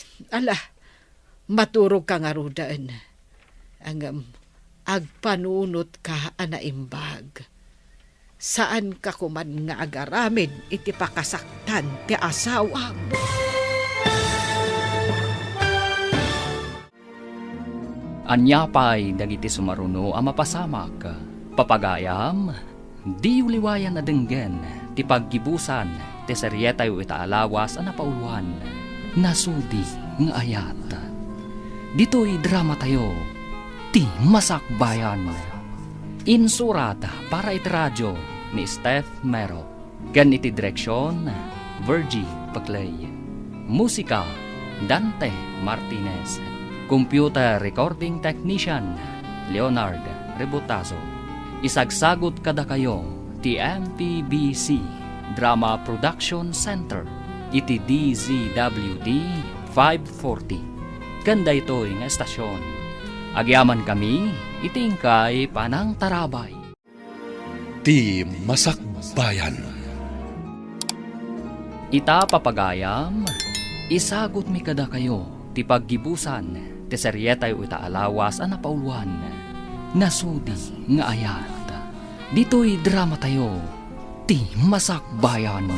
maturog ka nga rudaan. Ang agpanunot ka anaimbag. Saan ka kuman nga agaramid iti pakasaktan ti asawam. Anyapay dagiti sumaruno a mapasamak. Papagayam, di uliwayan na denggen ti paggibusan ti seryetay itaalawas a napauluan. Nasudi nga ayat. Dito'y drama tayo, ti Masakbayan. Insurata para iti radyo ni Steph Mero. Gan iti direksyon, Virgie Paclay. Musika, Dante Martinez. Computer recording technician, Leonard Rebutazo. Isagsagot kada kayo, ti MPBC Drama Production Center. Iti DZWD 540. Ganda ito'y nga estasyon. Agyaman kami, itingkay panang tarabay. Ti Masakbayan. Ita papagayam, isagot mi kada kayo, ti paggibusan, ti seryetay itaalawas a napauluan. Nasudi nga ayat. Dito'y drama tayo, ti Masakbayan.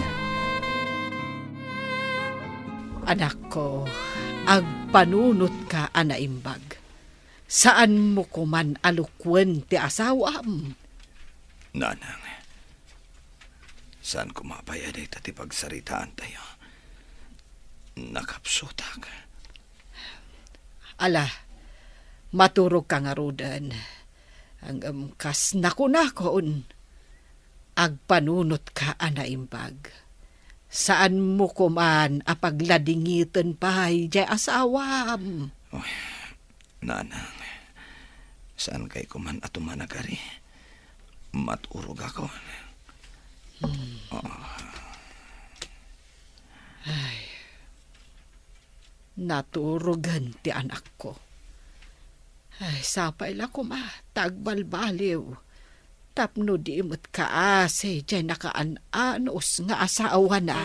Anak ko, agpanunot ka anaimbag. Saan mo kuman alukwen ti asawam? Nanang. Saan kumapay dayta ti pagsaritaan tayo? Nakapsutak. Maturog ka nga rudan. Ang kas nakunakon. Agpanunot ka anaimbag. Saan mo kuman apagladingitan pa'y di asawam? Nanang. Saan kay kuman ato managari? Maturog ako. Naturugan ti anak ko. Ay, sapay la ko ma, tagbalbaliw. Tapno di mo't kaase, dyan nakaan-anos nga asawa na.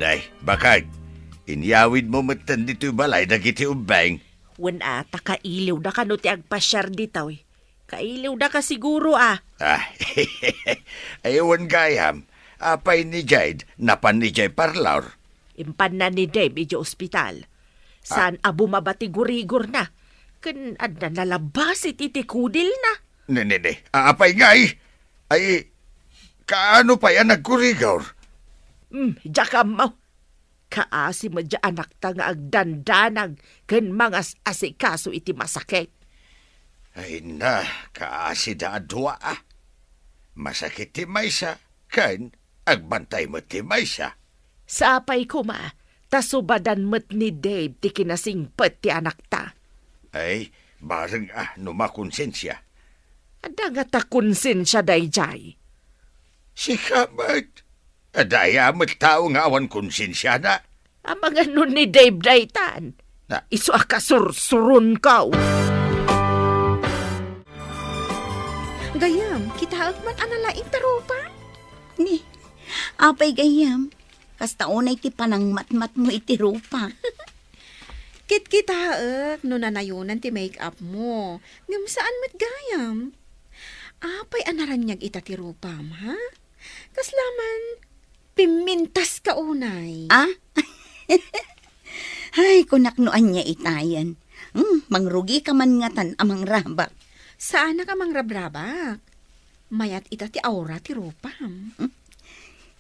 Day, bakag. Inyawid mo matan dito balay dagiti ubeng. Wala, takailiw na ka no ti agpasyar ditaw eh. Kailiw na ka siguro ah. Ayawan gayam. Apay ni Jade, napan ni Jay Parlaur. Impan na ni Dave iji ospital. Saan abo mabatigurigor na. Kan adna nalabas iti kudil na. Nene, apay ngay. Ay, kaano pa yan nagkurigor? Diya mo. Kaasi mo dya anak ta nga agdandanag kan mga asikaso iti masakit. Ay na, kaasi da adwa ah. Masakit ti maysa, kan agbantay mo ti maysa. Sapay ko ma, tasubadan mo't ni Dave ti kinasingpet ti anak ta. Ay, bareng numakonsensya. Ada nga ta konsensya dayjay. Si Kamat. Adaya mo't tao nga awan konsensya na. Ang mga nun ni Dave daytan. Na, Isu akasursurun ka. Gayam, kita agman analaing tarupa. Ni, apay gayam. Kasta unay ti panang matmat mo iti rupa. Kit-kitaak no nanayunan ti make-up mo. Ngam saan mat gayam? Apay anaranyag ita ti rupam, ha? Kaslaman, pimintas ka unay. Ah? Ay, kunaknoan niya itayan. Mangrugi ka man ngatan amang rabak. Saan na ka mang rabrabak? Mayat ita ti aura ti rupam.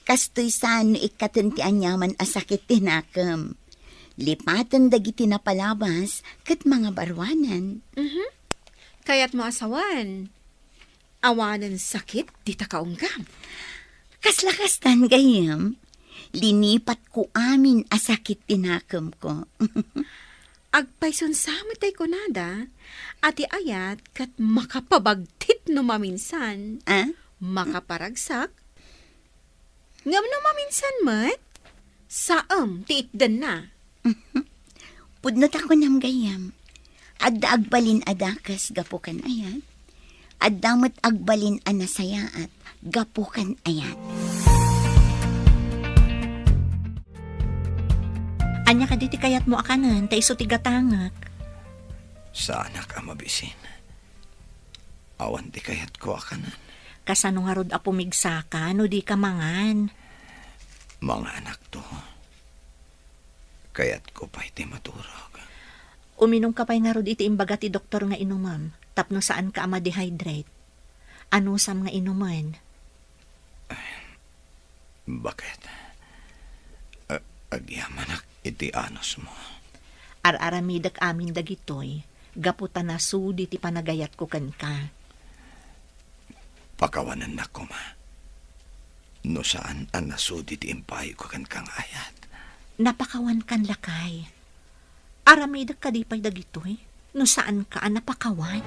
Kastoy saan ikatan ti anyaman asakit tinakam. Lipatan dagiti na palabas kat mga barwanan. Kaya't mo asawan. Awanan sakit, di ta kaunggam. Kaslakastan gayam. Linipat ko amin asakit tinakam ko. Agpayson samatay ko nada, ati ayat kat makapabagtit no maminsan. Ah? Makaparagsak. Ngam no maminsan mat, saam tiitdan na. Pudnot ako nam gayam. Adda agbalin adakas gapukan ayat. Adamot agbalin anasayaat gapukan ayat. Anya ka diti kayat mo akanan, ta iso ti gatangak. Sa anak ang mabisin. Awan di kayat ko akanan. Kasano nga rod apumigsaka, no di ka mangan. Mga anak to. Kayat ko pa iti maturog. Uminom ka pa'y nga rod iti imbaga ti doktor nga inumam, tapno saan ka ma-dehydrate. Ano sam nga inuman? Bakit? Agyamanak iti anos mo. Ar-aramidak amin dagitoy, gaputan na sudi ti panagayat ko kan ka. Pakawanan na ko ma. No saan ang nasudi ti impayo ko kan kang ayat. Napakawan kan lakay. Aramidak ka di pa'y dagitoy, no saan ka napakawan?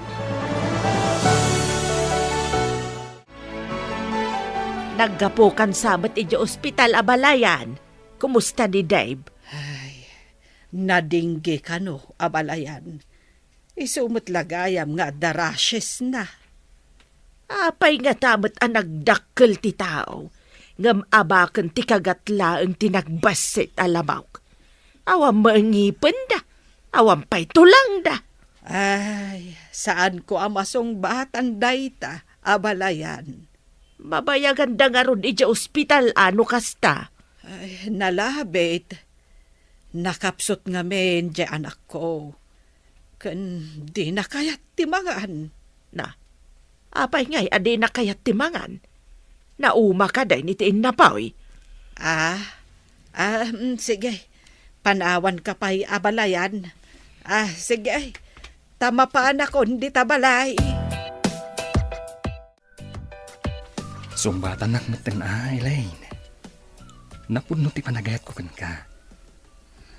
Naggapukan sabat iti ospital abalayan. Kumusta ni Dave? Ay, nadinggi ka no, abalayan. Isumot lagayam nga darashes na. Apay nga tamat ang nagdakkel ti tao. Ngam abakan ti kagatla ang tinagbasit alabaw. Awam maangipin da. Awam pa'y tulang da. Ay, saan ko amasong batan dayta, abalayan. Mabayagan da nga ron iti ospital ano kasta. Ay, nalabit. Nakapsot nga men di anak ko. Kan di na kayat timangan. Na, apay ngay adi na kayat timangan. Nauma ka day nitiin na paoy. Sige. Panawan ka pa'y abalayan. Sige. Tama pa anak ko, hindi tabalay. Sumbatan nak meten Elaine. Napuno ti panagayat ko kan ka.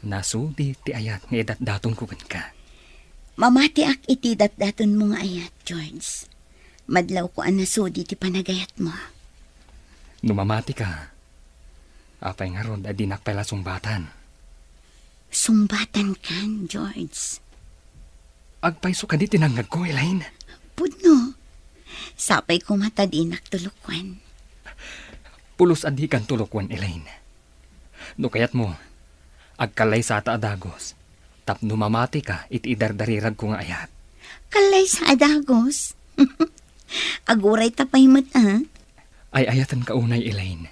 Nasudi ti ayat nga edat daton ko ka. Mamati ak iti datdaton mo nga ayat, George. Madlaw ko ang nasudi ti panagayat mo. Numamati ka. Apay nga ron, adinak pala sumbatan. Sumbatan kan, George. Agpaiso ka di tinanggag ko, Elaine. Pudno. Sapay ko matadinak tulukwan. Pulos adi kan tulokwan, Elaine. No kayat mo, agkalay sa adagos. Tapno mamati ka, iti-dardarirag ko nga ayat. Kalay sa adagos. Aguray tapay mat, ah. Ay ayatan ka unay, Elaine.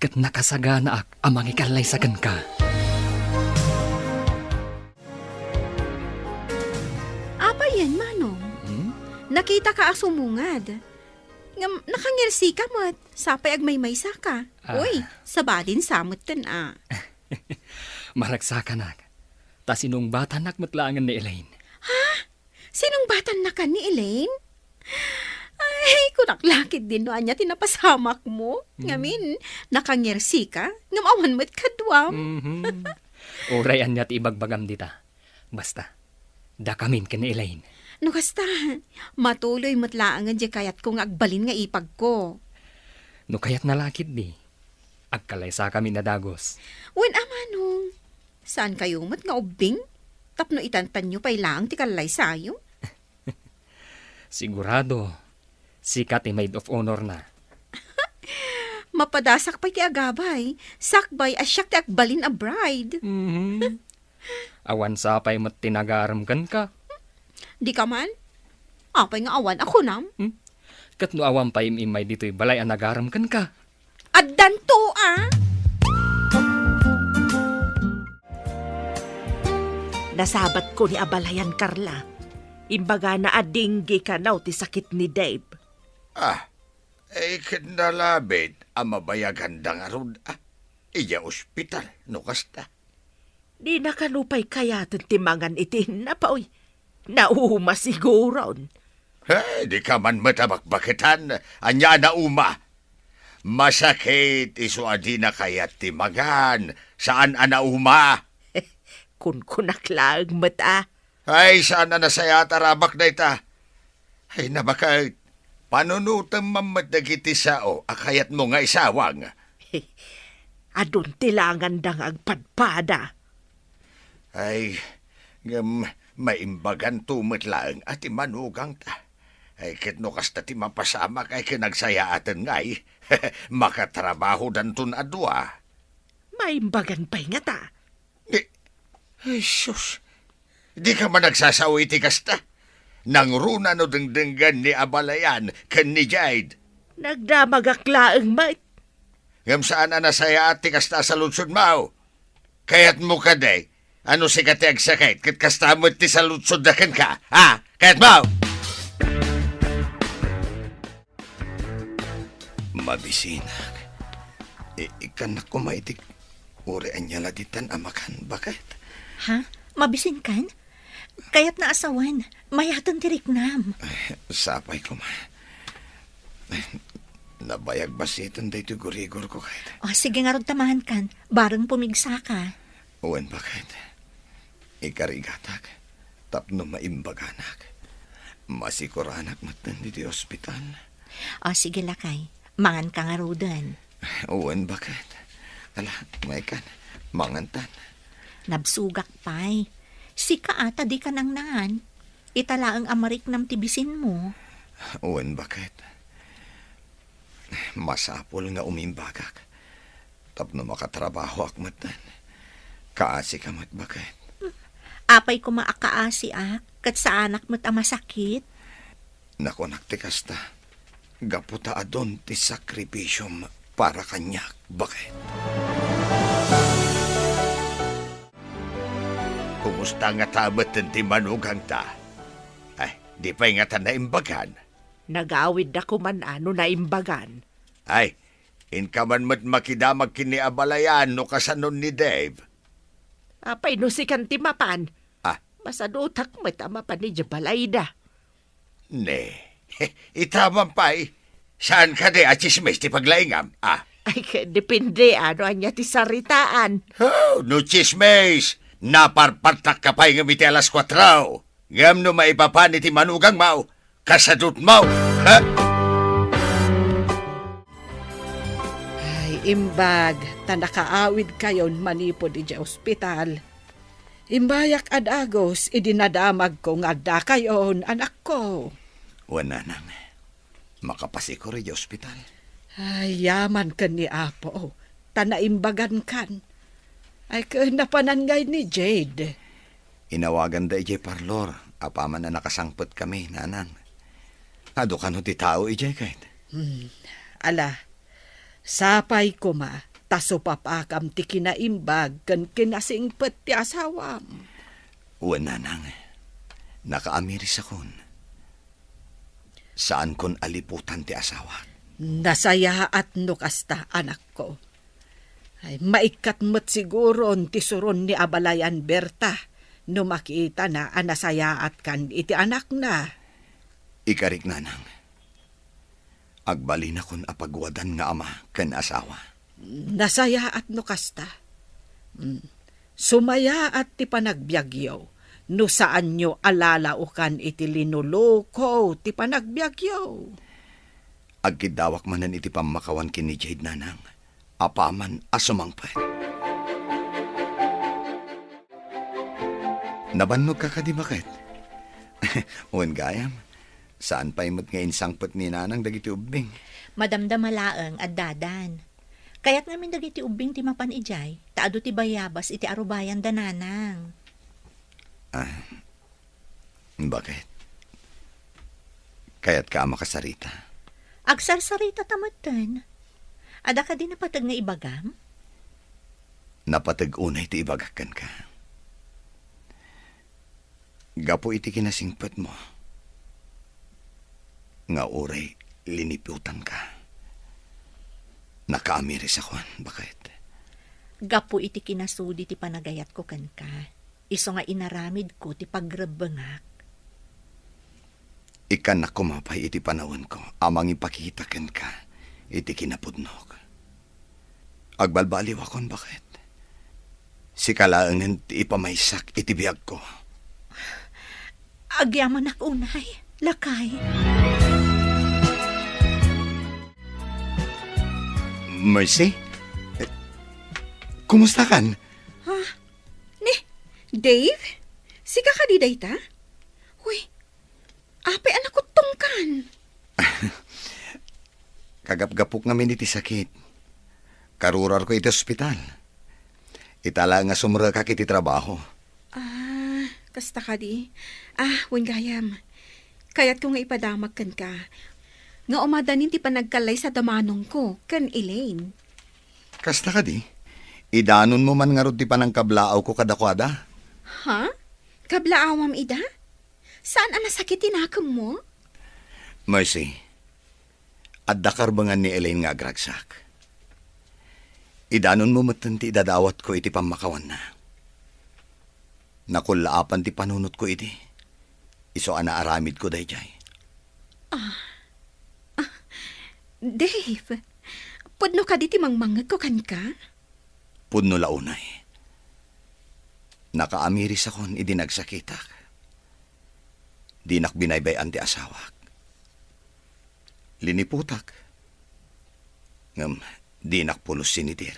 Kat nakasagana ak amang ikalay sa ka. Apa yan, Manong? Nakita ka asumungad. Nakangirsi ka mat. Sapay agmay-maysa ka. Uy, sabadin samot tan ah. Maragsa ka nak. Ta sinong bata nakmatlangan ni Elaine. Sinong batan na ka ni Elaine? Ay, kunaklakit din no anya tinapasamak mo. Ngamin, nakangirsi ka. Ngamawan mo't kadwam. Urayan niya ti ibagbagam dita. Basta, dakamin ka ni Elaine. No kasta, matuloy matlaangan di kayat kong agbalin nga ipag ko. No kayat nalakit di. Agkalay sa kami na dagos. Wen amanong, saan kayo mat nga ubing? Tapno itantan nyo pa'y lang ti kalay sayo? Sigurado, sikat i maid of honor na. Mapadasak pa'y ti agabay, sakbay asyak ti agbalin a bride. Awan sapay mat tinagaram kan ka. Di ka man? Apay nga awan ako nam? Kat no awan pa imay dito'y balay ang nagaram kan ka. Addan to ah! Nasabat ko ni abalayan, Carla. Imbaga na adinggi ka naw ti sakit ni Dave. Kinalabit, ang mabayagan da nga ron. Iya ospital, no kasta. Di nakanupay kaya timangan itin na pa, uy. Nauma siguro. Di ka man matabakbakitan, anya na uma. Masakit, iso adi na kaya timagan. Saan ana uma? Kun kunaklag mata. Ay, saan na nasaya tarabak na ita? Ay, nabakit. Panunutan mamadagiti sao, akayat mo nga isawang. Adun tilangan dang agpadpada. Ay, maimbagan tumitlaang at imanugang ta. Ay, kitno kasta ti mapasamak ay kinagsayaaten ngay. Makatrabaho dantun adwa. Maimbagan pa'y nga ta. Ay, sus. Di ka man nagsasawi ti kasta. Nang runa no dengdenggan ni abalayan ken ni Jade. Nagdamagaklaang mait. Ngam saan na nasaya at ti kasta sa lutsod mao. Kayat mo ka day. Ano si kati agsakit kat kasta mo ti sa lutsod na ken ka. Ha? Kayat mo! Mabisinak. Ikan na kumaitik. Uri anya laditan amakan. Bakit? Ha? Mabisin kan? Kaya't naasawan, mayatan tiriknam. Sapay ko ma. Nabayag basitan dito gurigor ko kahit. Sige nga ron tamahan kan, barang pumigsa ka. Uwan bakit? Ikarigatak, tapno maimbaganak. Masikuranak matan dito ospital. Sige lakay, mangan ka nga rodan. Uwan bakit? Ala, may kan, mangantan. Nabsugak pa'y. Si kaata di ka nang naan. Itala ang amarik nam tibisin mo. Uwan bakit? Masapol nga umimbagak. Tapno makatrabaho akmatan. Kaasi ka mat bakit? Apay ko maakaasi kat sa anak mo't masakit. Naku naktikas ta. Gaputa adon ti sakripisyom para kanyak. Bakit? Kumusta nga tabat ti manugang ta? Ay, di pa nga na imbagan. Nagawid ako man ano na imbagan. Ay, inkaman mo't makidamag kini abalayan no kasanon ni Dave. Apay no si kantimapan. Masadutak mo't amapan ni Jabalayda. Ne, itaman pa'y. Saan ka di achismis ti paglaingam? Ay, depende ano anya ti saritaan. Oh, no chismis. naparpatak ka pa'y nga iti alas 4. Ngam no maipapan iti manugang mau, kasadot mau, ha? Ay, imbag, ta nakaawid kayon manipod iti ospital. Imbayak adagos, idinadamag ko nga agda kayon, anak ko. Wala nang. Makapasi ko rin ospital. Ay, yaman ka ni Apo. Tanaimbagan kan. Ay, napanangay ni Jade. Inawagan da ijay parlor. Apaman na nakasangpot kami, nanang. Ado ka no ti tao ijay kahit. Ala, sapay ko ma. Taso papakam ti kinaimbag kan kinasingpet ti asawam. Wala nang. Nakaamiris akon. Saan kon aliputan ti asawa? Nasaya at nukasta, anak ko. Ay, maikat mo't siguro ti suron ni Abalayan Berta no makita na anasaya at kan iti anak na. Ikarik nanang. Agbali na kon apagwadan nga ama kan asawa. Nasaya at nukasta. Sumaya at ti panagbyagyaw. No saan nyo alalaukan iti linuloko ti panagbyagyaw. Agkidawak manan iti pamakawan kini Jade nanang. Apaman asumangpet. Nabannog ka ka di bakit? Uwan gayam, saan pa imot nga insangpet ni nanang dagiti ubing? Madamdamalaeng at dadan. Kaya't ngamin dagiti ubing ti mapan ijay, taado ti bayabas iti arubayan dananang. Bakit? Kaya't ka makasarita. Agsarsarita tamatan. Ada ka din napatag nga ibagam? Napatag-unay ti ibagakan ka. Gapo iti kinasingpet mo. Nga oray, liniputan ka. Nakaamiris ako, bakit? Gapo iti kinasudi ti panagayat ko kan ka. Iso nga inaramid ko ti pagrebengak. Ikan na kumapay iti panahon ko, amang ipakita ken ka, iti kinapudnog. Agbalbaliw akon, bakit? Si kalaangan ti ipamaysak iti biyag ko. Agyaman ak unay, lakay. Mercy? Kumusta kan? Dave? Sika ka di dayta? Uy, apay anak ko tungkan. Kagap-gapok ngamin iti sakit. Karurar ko iti ospital. Itala nga sumra ka kiti trabaho. Kasta ka di. Wen gayam. Kaya't ko nga ipadamag kan ka. Nga umadanin ti panagkalay sa damanong ko, kan Elaine. Kasta ka di? Idanon mo man nga rod ti panangkablaaw ko kadakwada. Ha? Kablaawam ida? Saan ang nasakit tinakam mo? Mercy, at dakarbangan ni Elaine nga agragsak. Idanon mo matanti idadawat ko iti pamakawan na. Nakulaapan ti panunot ko iti. Iso ana aramid ko dayjay. Dave, pudno ka di ti mangmangag ko kan ka? Pudno launay. Nakaamiris akon idinagsakitak. Dinak binaybayan ti asawak. Liniputak. Ngam, dinak pulos sinitir.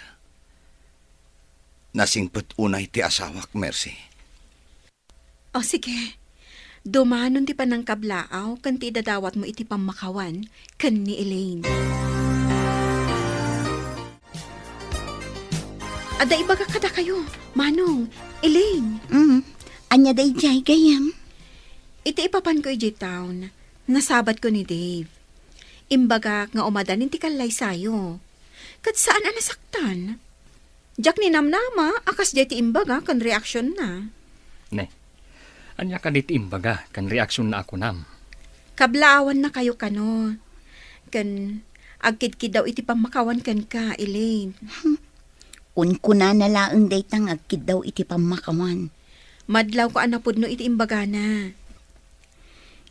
Nasingpet unay ti asawak, Mercy. O sige, dumanon ti panangkablaaw kan ti dadawat mo iti pamakawan kan ni Elaine. Ada ibaga kada kayo, Manong, Elaine. Anya day jay gayam. Iti ipapan ko iti town, nasabat ko ni Dave. Imbaga nga umadanin ti kalay sayo. Kat saan ang nasaktan? Jak ni namnama, akas jay ti imbaga kan reaksyon na. Ne, anya ka dit imbaga, kan reaksyon na ako nam. Kablaawan na kayo kano. Kan agkid-kid daw iti pamakawan kan ka, Elaine. Unkuna na laeng daytang agkid daw iti pamakawan. Madlaw ko anapod no iti imbaga na.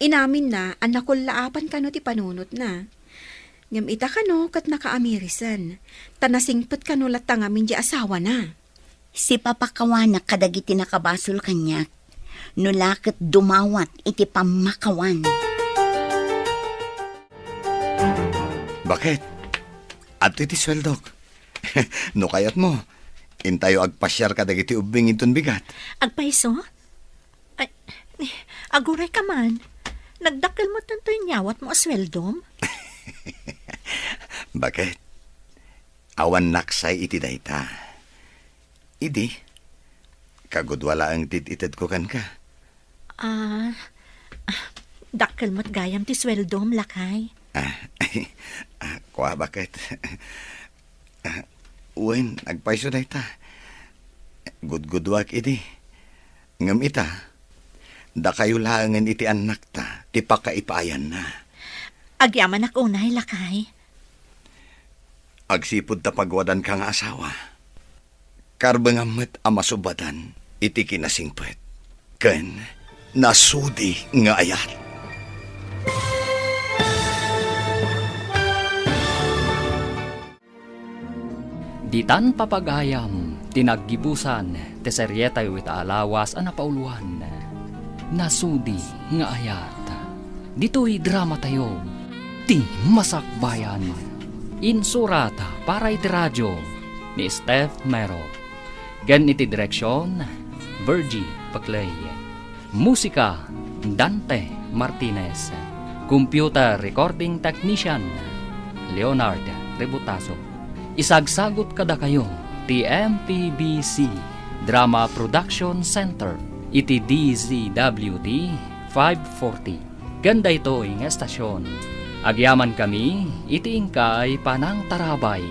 Inamin na, anakol laapan kano ti panunot na. Ngam ita kano kat nakaamirisan. Tanasingpet kano latang amin di asawa na. Si papakawanak kadagiti nakabasol kanyak. Nulakit dumawat iti pamakawan. Bakit? At iti sweldok. No kayat mo, intayo agpasyar ka dagiti ubing inton bigat. Agpaiso? Ay, aguray ka man. Nagdakil mo tanto yung nyawat mo asweldom? Bakit? Awan naksay iti dayta. Idi, kagudwala ang titited ko kan ka. Dakil mo't gayam ti sweldom, lakay. Kwa bakit? Uwin, nagpaiso dayta. Gudgudwag idi. Ngam ita, da kayo langan iti anak ta, ti pakaipayan na. Agyaman ak unay, lakay. Agsipod ta pagwadan ka nga asawa. Karbangamet amasubadan, iti kinasingpet. Ken, nasudi nga ayat. Ditan papagayam, tinaggibusan, teseryetay wita alawas ang napauluan. Nasudi nga ayat. Dito'y drama tayo, ti masakbayan. Insurata para iti radyo ni Steph Mero. Gan iti direksyon, Virgie Paclay. Musika, Dante Martinez. Computer recording technician, Leonard Rebutaso. Isagsagot kada kayo, TMPBC Drama Production Center, iti DZWD 540. Ganda ito ang estasyon. Agyaman kami, iti ingkay panang tarabay.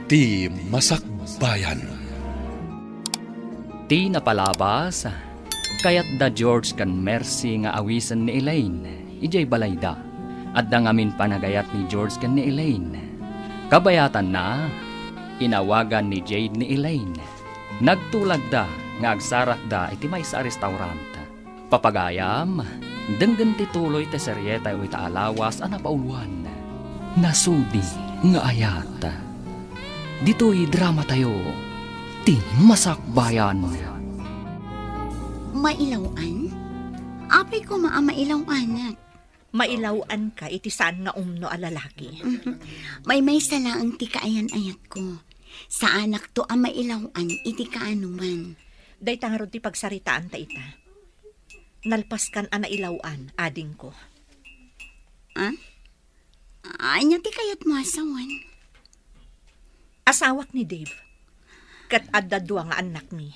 Ti Masakbayan. Ti napalabas, kayat da George kan Mercy nga awisan ni Elaine, ijay balayda. At da ngamin panagayat ni George kan ni Elaine. Kabayatan na, inawagan ni Jade ni Elaine. Nagtulag da, nga agsarak da iti may sa restaurant. Papagayam, denggan tituloy te seryeta ita alawas ang napauluan. Nasudi nga ayat. Dito'y drama tayo, ti masakbayan. Mailawan? Apay ko maamailawanak. Mailawan ka iti saan nga umno a lalaki. May salaang ti kaayan-ayat ko. Sa anak to ang mailawan iti kaanuman. Day tangarod ti pagsaritaan ta ita. Nalpaskan a nailawan, ading ko. Anya ti kayat mo asawan? Asawak ni Dave. Kat adda dua nga anak mi.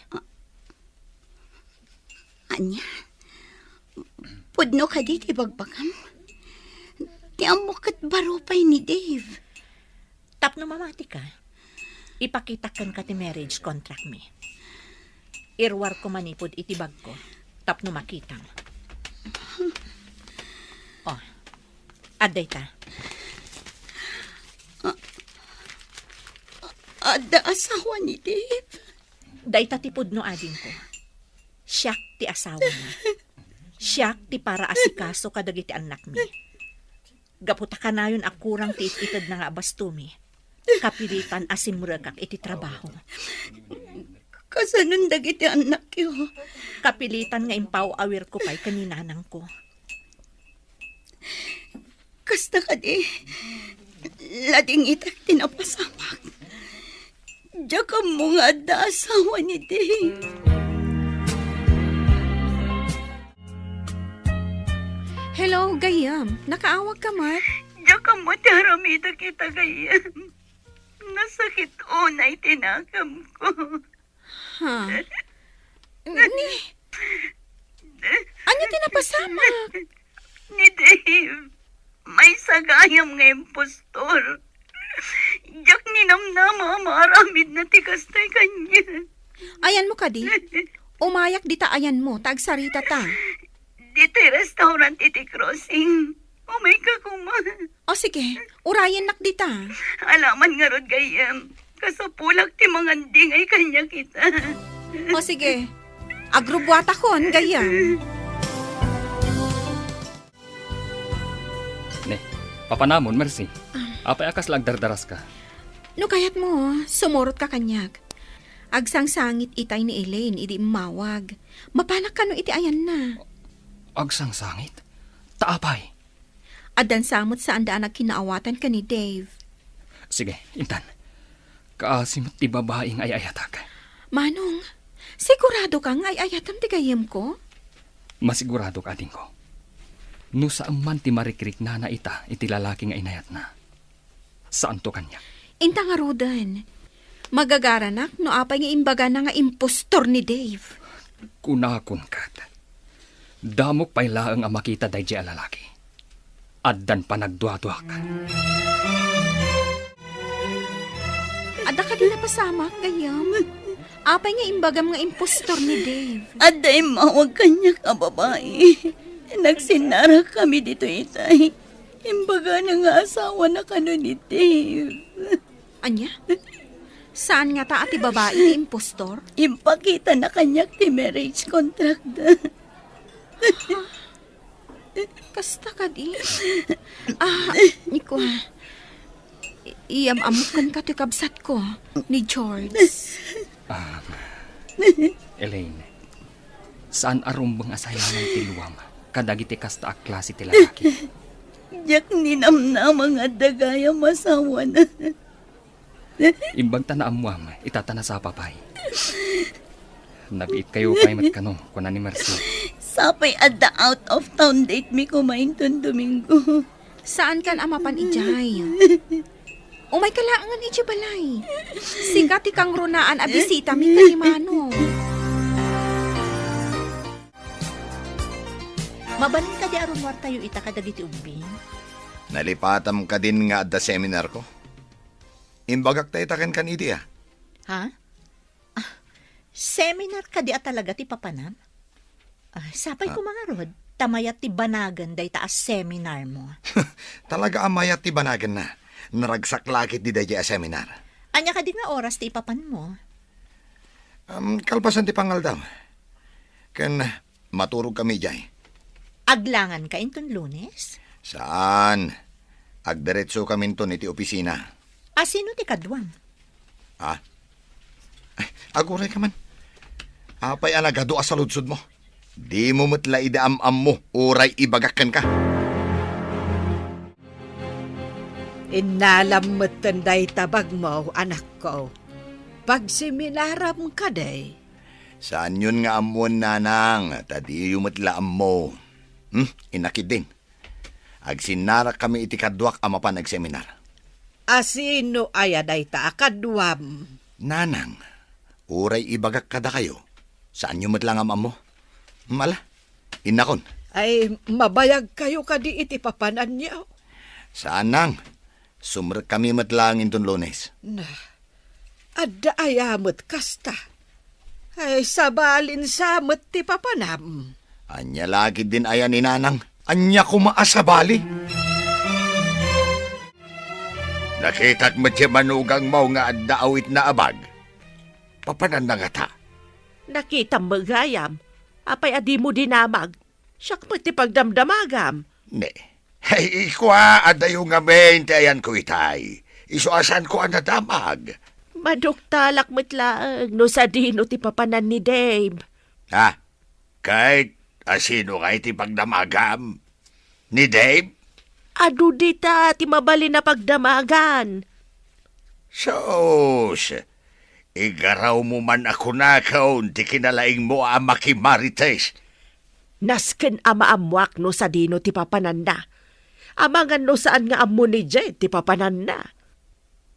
Anya? Pudno ka di ti bagbagam? Ti amok at baropay ni Dave. Tapno mamati ka. Ipakitakan ka ti marriage contract mi. Irwar ko manipod iti bag ko. Tapno makitang. Oh, aday ta. Ada asawa ni Dave? Day ta tipod no ading ko. Siyak ti asawa na. Siyak ti para asikaso kadagiti anak mi. Gaputa ka na yun akurang ti ititad na nga bastumi. Kapilitan asimuragak iti trabaho. Kasanon dagiti anak yo. Kapilitan nga impaw awir ko pa'y kaninanang ko. Kasta ka di, lading itak tinapasamak. Diya ka mo nga da asawa ni Dave. Hello, Gayam. Nakaawag ka, Mat? Diyan ka mo taramita kita gayam. Nasakit unay tinakam ko. Ha? Ano tinapasamak? Ni Dave, may sagayam nga impostor. Diyak ninamnama maramid na tikastay kanya. Ayan mo ka di. Umayak dita ayan mo, tagsarita ta. Dito restaurant iti crossing. Umay ka kuman. O sige, urayan nak dita. Alaman nga rod gayam. Kasapulak ti mga dingay kanya kita. O sige, agrubwata kon, gayam. Ne, papanamon, Mercy. Apay akas lagdardaras ka. No kayat mo, sumurot ka kanyag. Agsangsangit itay ni Elaine, idi mawag. Mapanak ka no iti ayan na. Agsang sangit? Taapay. Adan samot saan daan nagkinaawatan ka ni Dave. Sige, Intan. Kaasimot ti babaeng ay ayatag. Manong, sigurado kang ay ayatam ti gayem ko? Masigurado ka din ko. No saan man ti marikrik na ita iti lalaki nga inayat na. Saan to kanya? Inta nga Rodan. Magagaranak no apay nga imbaga na nga impostor ni Dave. Kunakon kat. Damok pay laang ang makita day di lalaki. Addan pa nagduwa-duwa ka. Ada ka din napasama, gayam. Apay nga imbagam nga impostor ni Dave. Aday mawag kanya ka babae. Nagsinara kami dito itay. Imbaga na nga asawa na kano ni Dave. Anya? Saan nga ta ati babae ni impostor? Impakita na kanyak ti marriage contract da. Kasta ka di. Niko, iyam-amukan ka ti kabsat ko ni George. Elaine, saan arumbang asayangan ti luwam? Kadagiti kasta a klase ti lalaki. Diyak ninamnam mga dagaya masawa na. Imbag tanaamuam, itatana sa papay. Nabiit kayo pa'y matkano, kuna ni Mercy. Sapay at the out of town date mi kumain ton Domingo. Saan kan amapan ijay? Umay kalaangan iti balay. Sigat ikang runaan a bisita mi kalimano. Mabalin ka di arunwar tayo ita kadagiti umbing. Nalipatam ka din nga at seminar ko. Imbagak tayo taken kan iti ah. Ha? Seminar ka di talaga ti papanam? Sapay ko mga rod, tamayat ti banagan day taas seminar mo. Talaga amayat ti banagan na. Naragsak lakit di dahi a seminar. Anya ka di nga oras ti ipapan mo? Kalpasan ti pangal daw. Kan maturog kami jay. Aglangan ka inton Lunes? Saan? Agdiretso kami to iti opisina. Sino ti kadwang? Ay, aguray ka man. Apay anagado sa ludsod mo. Di mo matla idaam-am mo, uray ibagakan ka. Inalamot tanday tabag mo, anak ko. Pag seminaram ka day. Saan yun nga amuan nanang, tadi yung matlaam mo. Inakid din. Agsinara kami iti kadwak ama pa nagseminar. Asino ayaday ta akadwam. Nanang, uray ibagak kada kayo. Saan yung matlang amam mo? Mala, inakon. Ay, mabayag kayo kadi iti papanan niyo. Saan nang? Sumrek kami matlangin ton Lunes. Na, adda ayamot kasta. Ay, sabalin samot ti papanam. Anya lagi din ayan ni nanang. Anya kumaasabali. Nakitak mo siya manugang mo nga adda awit na abag. Papanan na nga ta. Nakita magayam. Apay adi mo dinamag. Siyak mo ti pagdamdamagam. Ne. Hey, ikwa adayo nga main ayan ko itay. Isuasan ko ang nadamag. Maduktalak metlaang no sa dino ti papanan ni Dave. Ha? Kahit asino nga iti pagdamagam? Ni Dave? Adu dita ti mabali na pagdamagan. Sos, igaraw mo man ako na kaon ti kinalaing mo ang makimarites. Nasken ama amwak no sa dino ti papanan na. Amangan no saan nga amo ni Jay ti papanan na.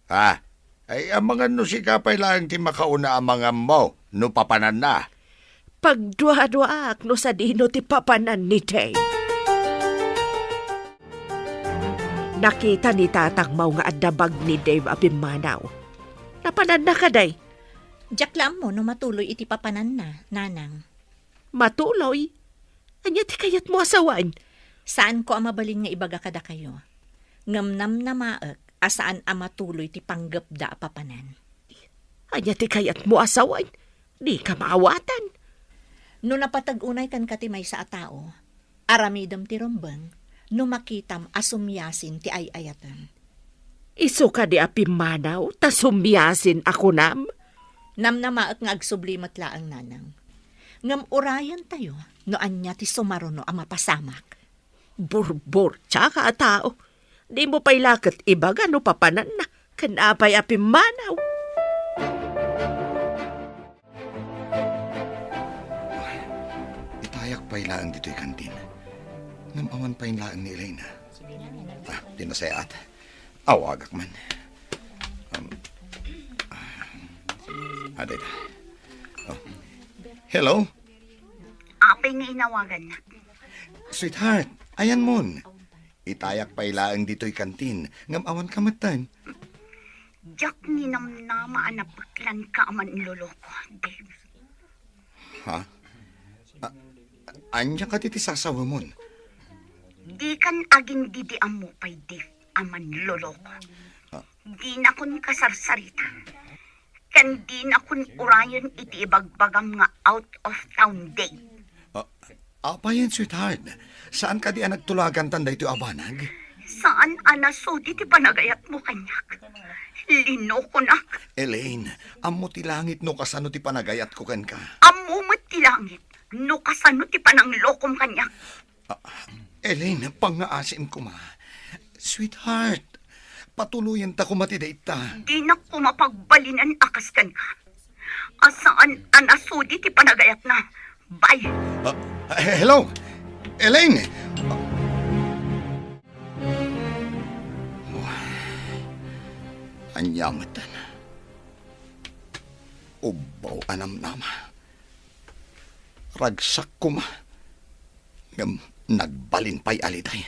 Ha? Ay amangan no si kapay lang ti makauna amangan mo no papanan na. Pagdwa-dwaak no sa dino ti papanan ni Jay. Nakita ni tatang mau nga adabag ni Dave Abimanaw. Napanan na ka day. Jaklam mo no matuloy iti papanan na, nanang. Matuloy? Anya ti kayat mo asawan? Saan ko amabalin nga ibaga kada kayo? Ngamnam na maek, asaan amatuloy ti panggap da papanan. Anya ti kayat mo asawan? Di ka maawatan. No napatag-unay kan katimay sa atao, aramidam ti rombang, no makitam asumyasin ti ayayatan. Iso ka di apimanaw, ta sumyasin ako nam? Namnamaak nga agsublimat laang nanang. Ngam urayan tayo, no anya ti sumaruno ang mapasamak. Burbor, tsaka a tao. Di mo pa'y lakat ibaga no papanan na. Kanapay api manaw. Itayak pa ilaan dito'y kantin. Namaman pa ilaan ni Elena. Tinasayat. Awagak man. Aday. Oh. Hello? Apay nga inawagan na. Sweetheart, ayan mon. Itayak pa ilaan dito'y kantin. Ngamawan kamatan. Jack ni namnama anapaklan ka aman loloko, Dave. Ha? Anya ka titi sasawa mon? Di kan aging didiam mo pay Dave aman loloko. Di na kun kasarsarita. Kan di na kun urayon iti ibagbagam nga out of town day. Apa yan, sweetheart? Saan ka di nagtulagan tanda ito abanag? Saan anasudi ti panagayat mo kanyak? Lino ko na. Elaine, amo ti langit no kasano ti panagayat ko ken ka. Amumot ti langit. No kasano ti pananglokom kanyak. Elaine, pangaasim ko ma. Sweetheart, patuluyan ta kumatidate ta. Di na ko mapagbalinan akas kan ka. Asaan anasudi ti panagayat na. Bye. Hello? Elaine! Anyamatan. Ubaw anam nama. Ragsak ko ma. Ngam nagbalin pa'y aliday.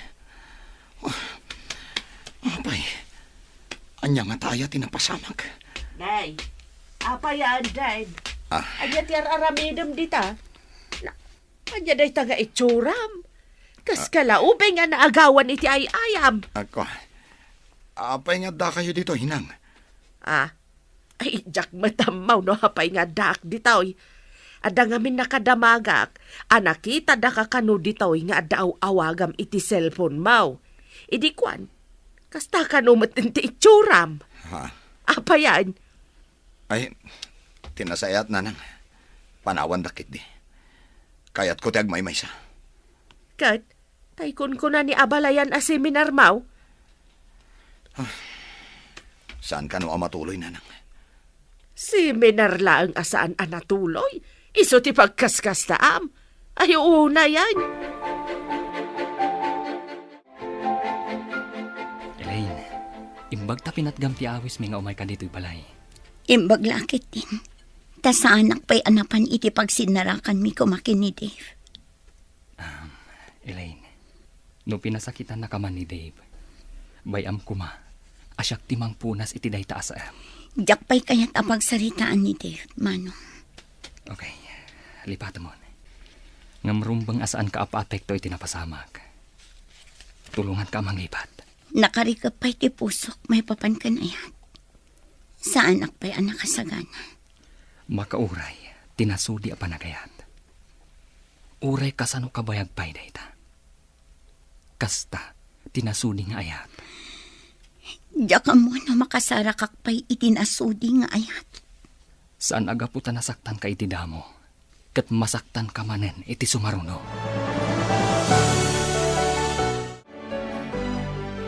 Apay. Anya nga taya tinapasamag. Day, apa yan, day? Anya ti aramidem dita. Anya day taga itsuram. Kas kalaubay nga naagawan iti ayam. Ako. Apay nga da kayo dito, hinang. Ay, jak matamaw no hapay nga dak ditaw. Ada ngamin nakadamagak. Anakita da kakano ditaw nga daw awagam iti cellphone mau. Idi kwan. Kasta kanumat ti itsuram. Ha? Apa yan? Ay, tinasayat na nang. Panawan dakit di. Kayat ko ti agmay-may sa. Kat, taykon ko na ni abalayan a seminar mau. Saan ka no matuloy na nang? Seminar lang asaan anatuloy. Iso ti pagkaskas taam. Ay, una yan. Elaine, imbag ta pinatgam ti awis mi nga umay ka dito'y balay. Imbag lakit din. Ta sa anak pa'y anapan iti pagsinarakan mi kumakin ni Dave. Elaine, no pinasakitan na ka man ni Dave, bayam kuma, asyak timang punas iti day taas Diyak pa'y kaya't apagsaritaan ni Dave, Mano. Okay, lipata mo. Ngamrumbang asaan ka apa-apekto iti napasamag. Tulungan ka manglipat. Nakarikap pa'y ti pusok, may papan ka na yan. Sa anak pa'y anak kasagana. Makauray, tinasudi a panagayat. Uray kasano kabayag pa'y dayta. Kasta, tinasudi nga ayat. Diyak mo na makasarakak pa'y itinasudi nga ayat. Saan agaputan nasaktan ka iti damo, kat masaktan ka manen iti sumaruno.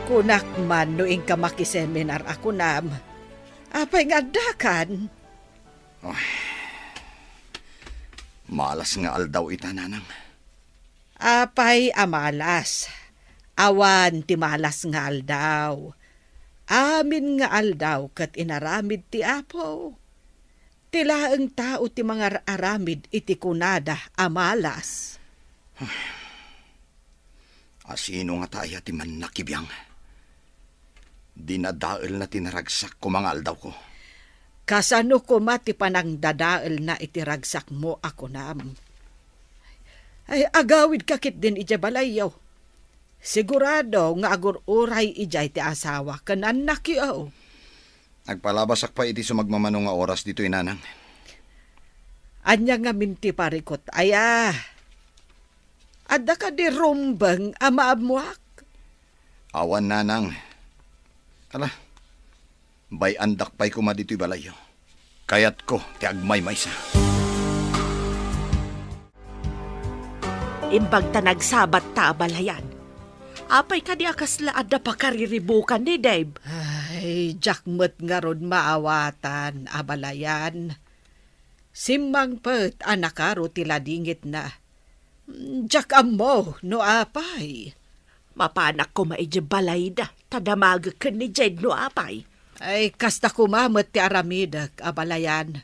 Kunak man noing ka makiseminar ako nam. Apay nga dakan. Malas nga aldaw ita nanang. Apay amalas. Awan ti malas nga aldaw. Amin nga aldaw kat inaramid ti apo. Tilaang tao ti mga aramid iti kunada amalas. Asino nga taya ti man nakibiyang. Dinadael na tinaragsak ko mga aldaw ko. Kasano ko mati panang dadael na itiragsak mo ako nam. Ay agawid kakit din ija balayaw. Sigurado nga agur-uray ijay ti asawa kanan nakiyaw. Nagpalabasak pa iti sumagmamano nga oras dito inanang. Anya nga minti parikot. Aya, adda ka di rumbang amaamuak. Awan nanang. Ala, bay andak pa'y kuma dito'y balayo. Kayat ko, ti agmay maysa. Imbag ta nagsabat ta abalayan. Apay ka di akaslaad na pakariribukan ni Dave. Ay, jakmet nga ron maawatan, abalayan. Simmang pet anak karo tila dingit na. Jak mo, no apay. Mapanak ko maidyabalay da. Tadamag ka ni Jed no apay. Ay, kasta kumamet ti aramidak, abalayan.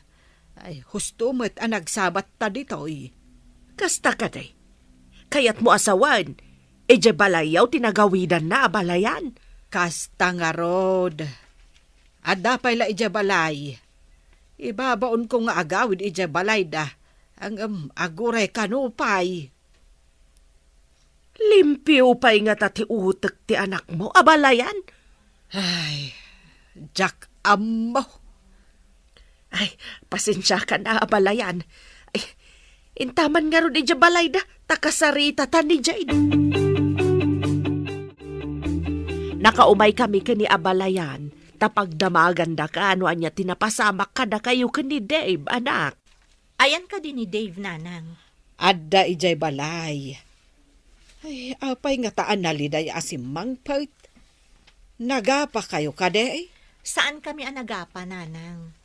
Ay, husto met ang nagsabat ta ditoy. Kasta ka day. Kayat mo asawan. Idyabalayaw tinagawidan na abalayan. Kasta nga rod. Adda pa'y la ijabalay. Ibabaon ko nga agawid ijabalay da. Ang aguray kanupay. Limpyo pa'y nga tati utek ti anak mo, abalayan. Ay, jak mo. Ay, pasensya ka na, abalayan. Ay, intaman nga ron ijabalay da, takasarita ta ni Jade. Nakaumay kami kani abalayan, tapag damagan da ka, ano anya tinapasamak ka da kayo kani Dave, anak. Ayan ka din ni Dave, nanang. Adda ijay balay. Ay, apay nga taan naliday asimang part. Nagapa kayo kade? Saan kami anagapa, nanang?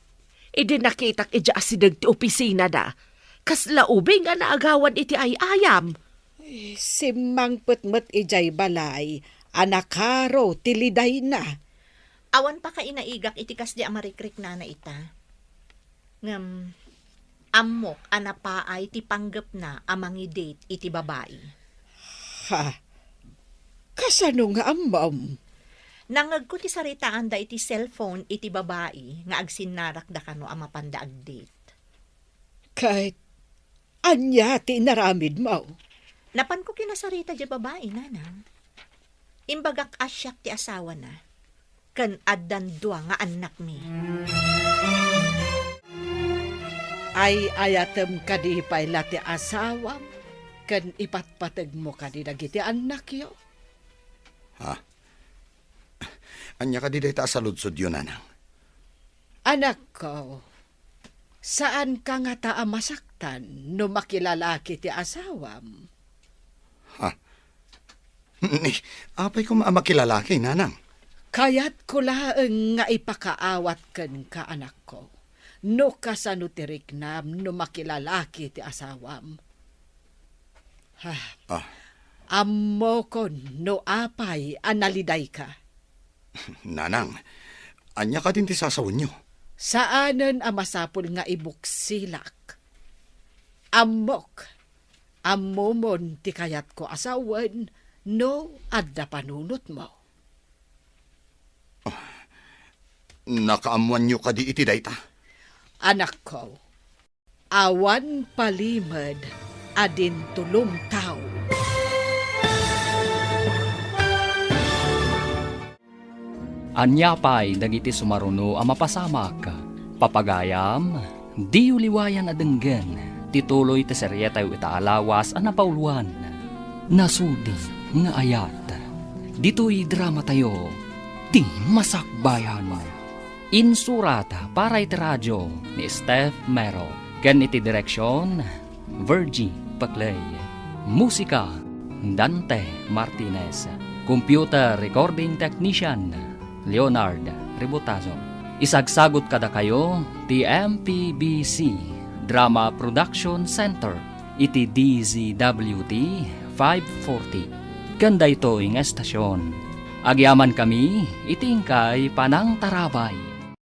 Idi nakitak ija asidag ti opisina da. Kasla ube nga naagawan iti ay ayam. Ay, simang putmet ijay balay. Anakaro tiliday na. Awan pa ka inaigak itikas di amarikrik na ita. Ngam, amok anapaay ti panggap na amangi date iti babae. Ha? Kasano nga amam? Nangag ko ti saritaan da iti cellphone iti babae nga agsinarak da kano amapanda ag date. Kahit anya ti naramid mo. Napan ko kinasarita di babae, nanang. Imbagak asyak ti asawa na. Kan addan dua nga anak mi. Ay ayatem kadi pay lati asawam. Kan ipatpatag mo kadi dagiti anak yo. Ha? Anya ka di day ta saludsod yun, anang. Anak ko, saan ka nga taa masaktan no makilalaki ti asawam? Ha? Apay ko maamakilalaki, nanang. Kayat ko laeng nga ipakaawat ken ka anak ko. No kasano ti riknam no makilalaki ti asawam. Ha? Ammo kon no apay analiday ka. Nanang, anya ka din ti sasawon nyo. Saanen ang masapul nga ibuksilak? Amok. Ammomon ti kayat ko asawan no adda panunot mo. Nakaamuan nyo ka di iti dayta. Anak ko, awan palimad adin tulumtaw. Anyapay dagiti sumaruno ang mapasamak. Papagayam, di uliwayan adenggen. Tituloy ti serye tayo itaalawas ang napauluan. Nasudi nga ayat. Dito'y drama tayo. Ti masakbayan. Insurata para iti radyo ni Steph Mero. Ken iti direksyon, Virgie Paclay. Musika, Dante Martinez. Computer recording technician, Leonard Ributazo. Isagsagot kada kayo, ti MPBC Drama Production Center, iti DZWT 540. Ganda ito ing estasyon. Agyaman kami, itingkay panang tarabay.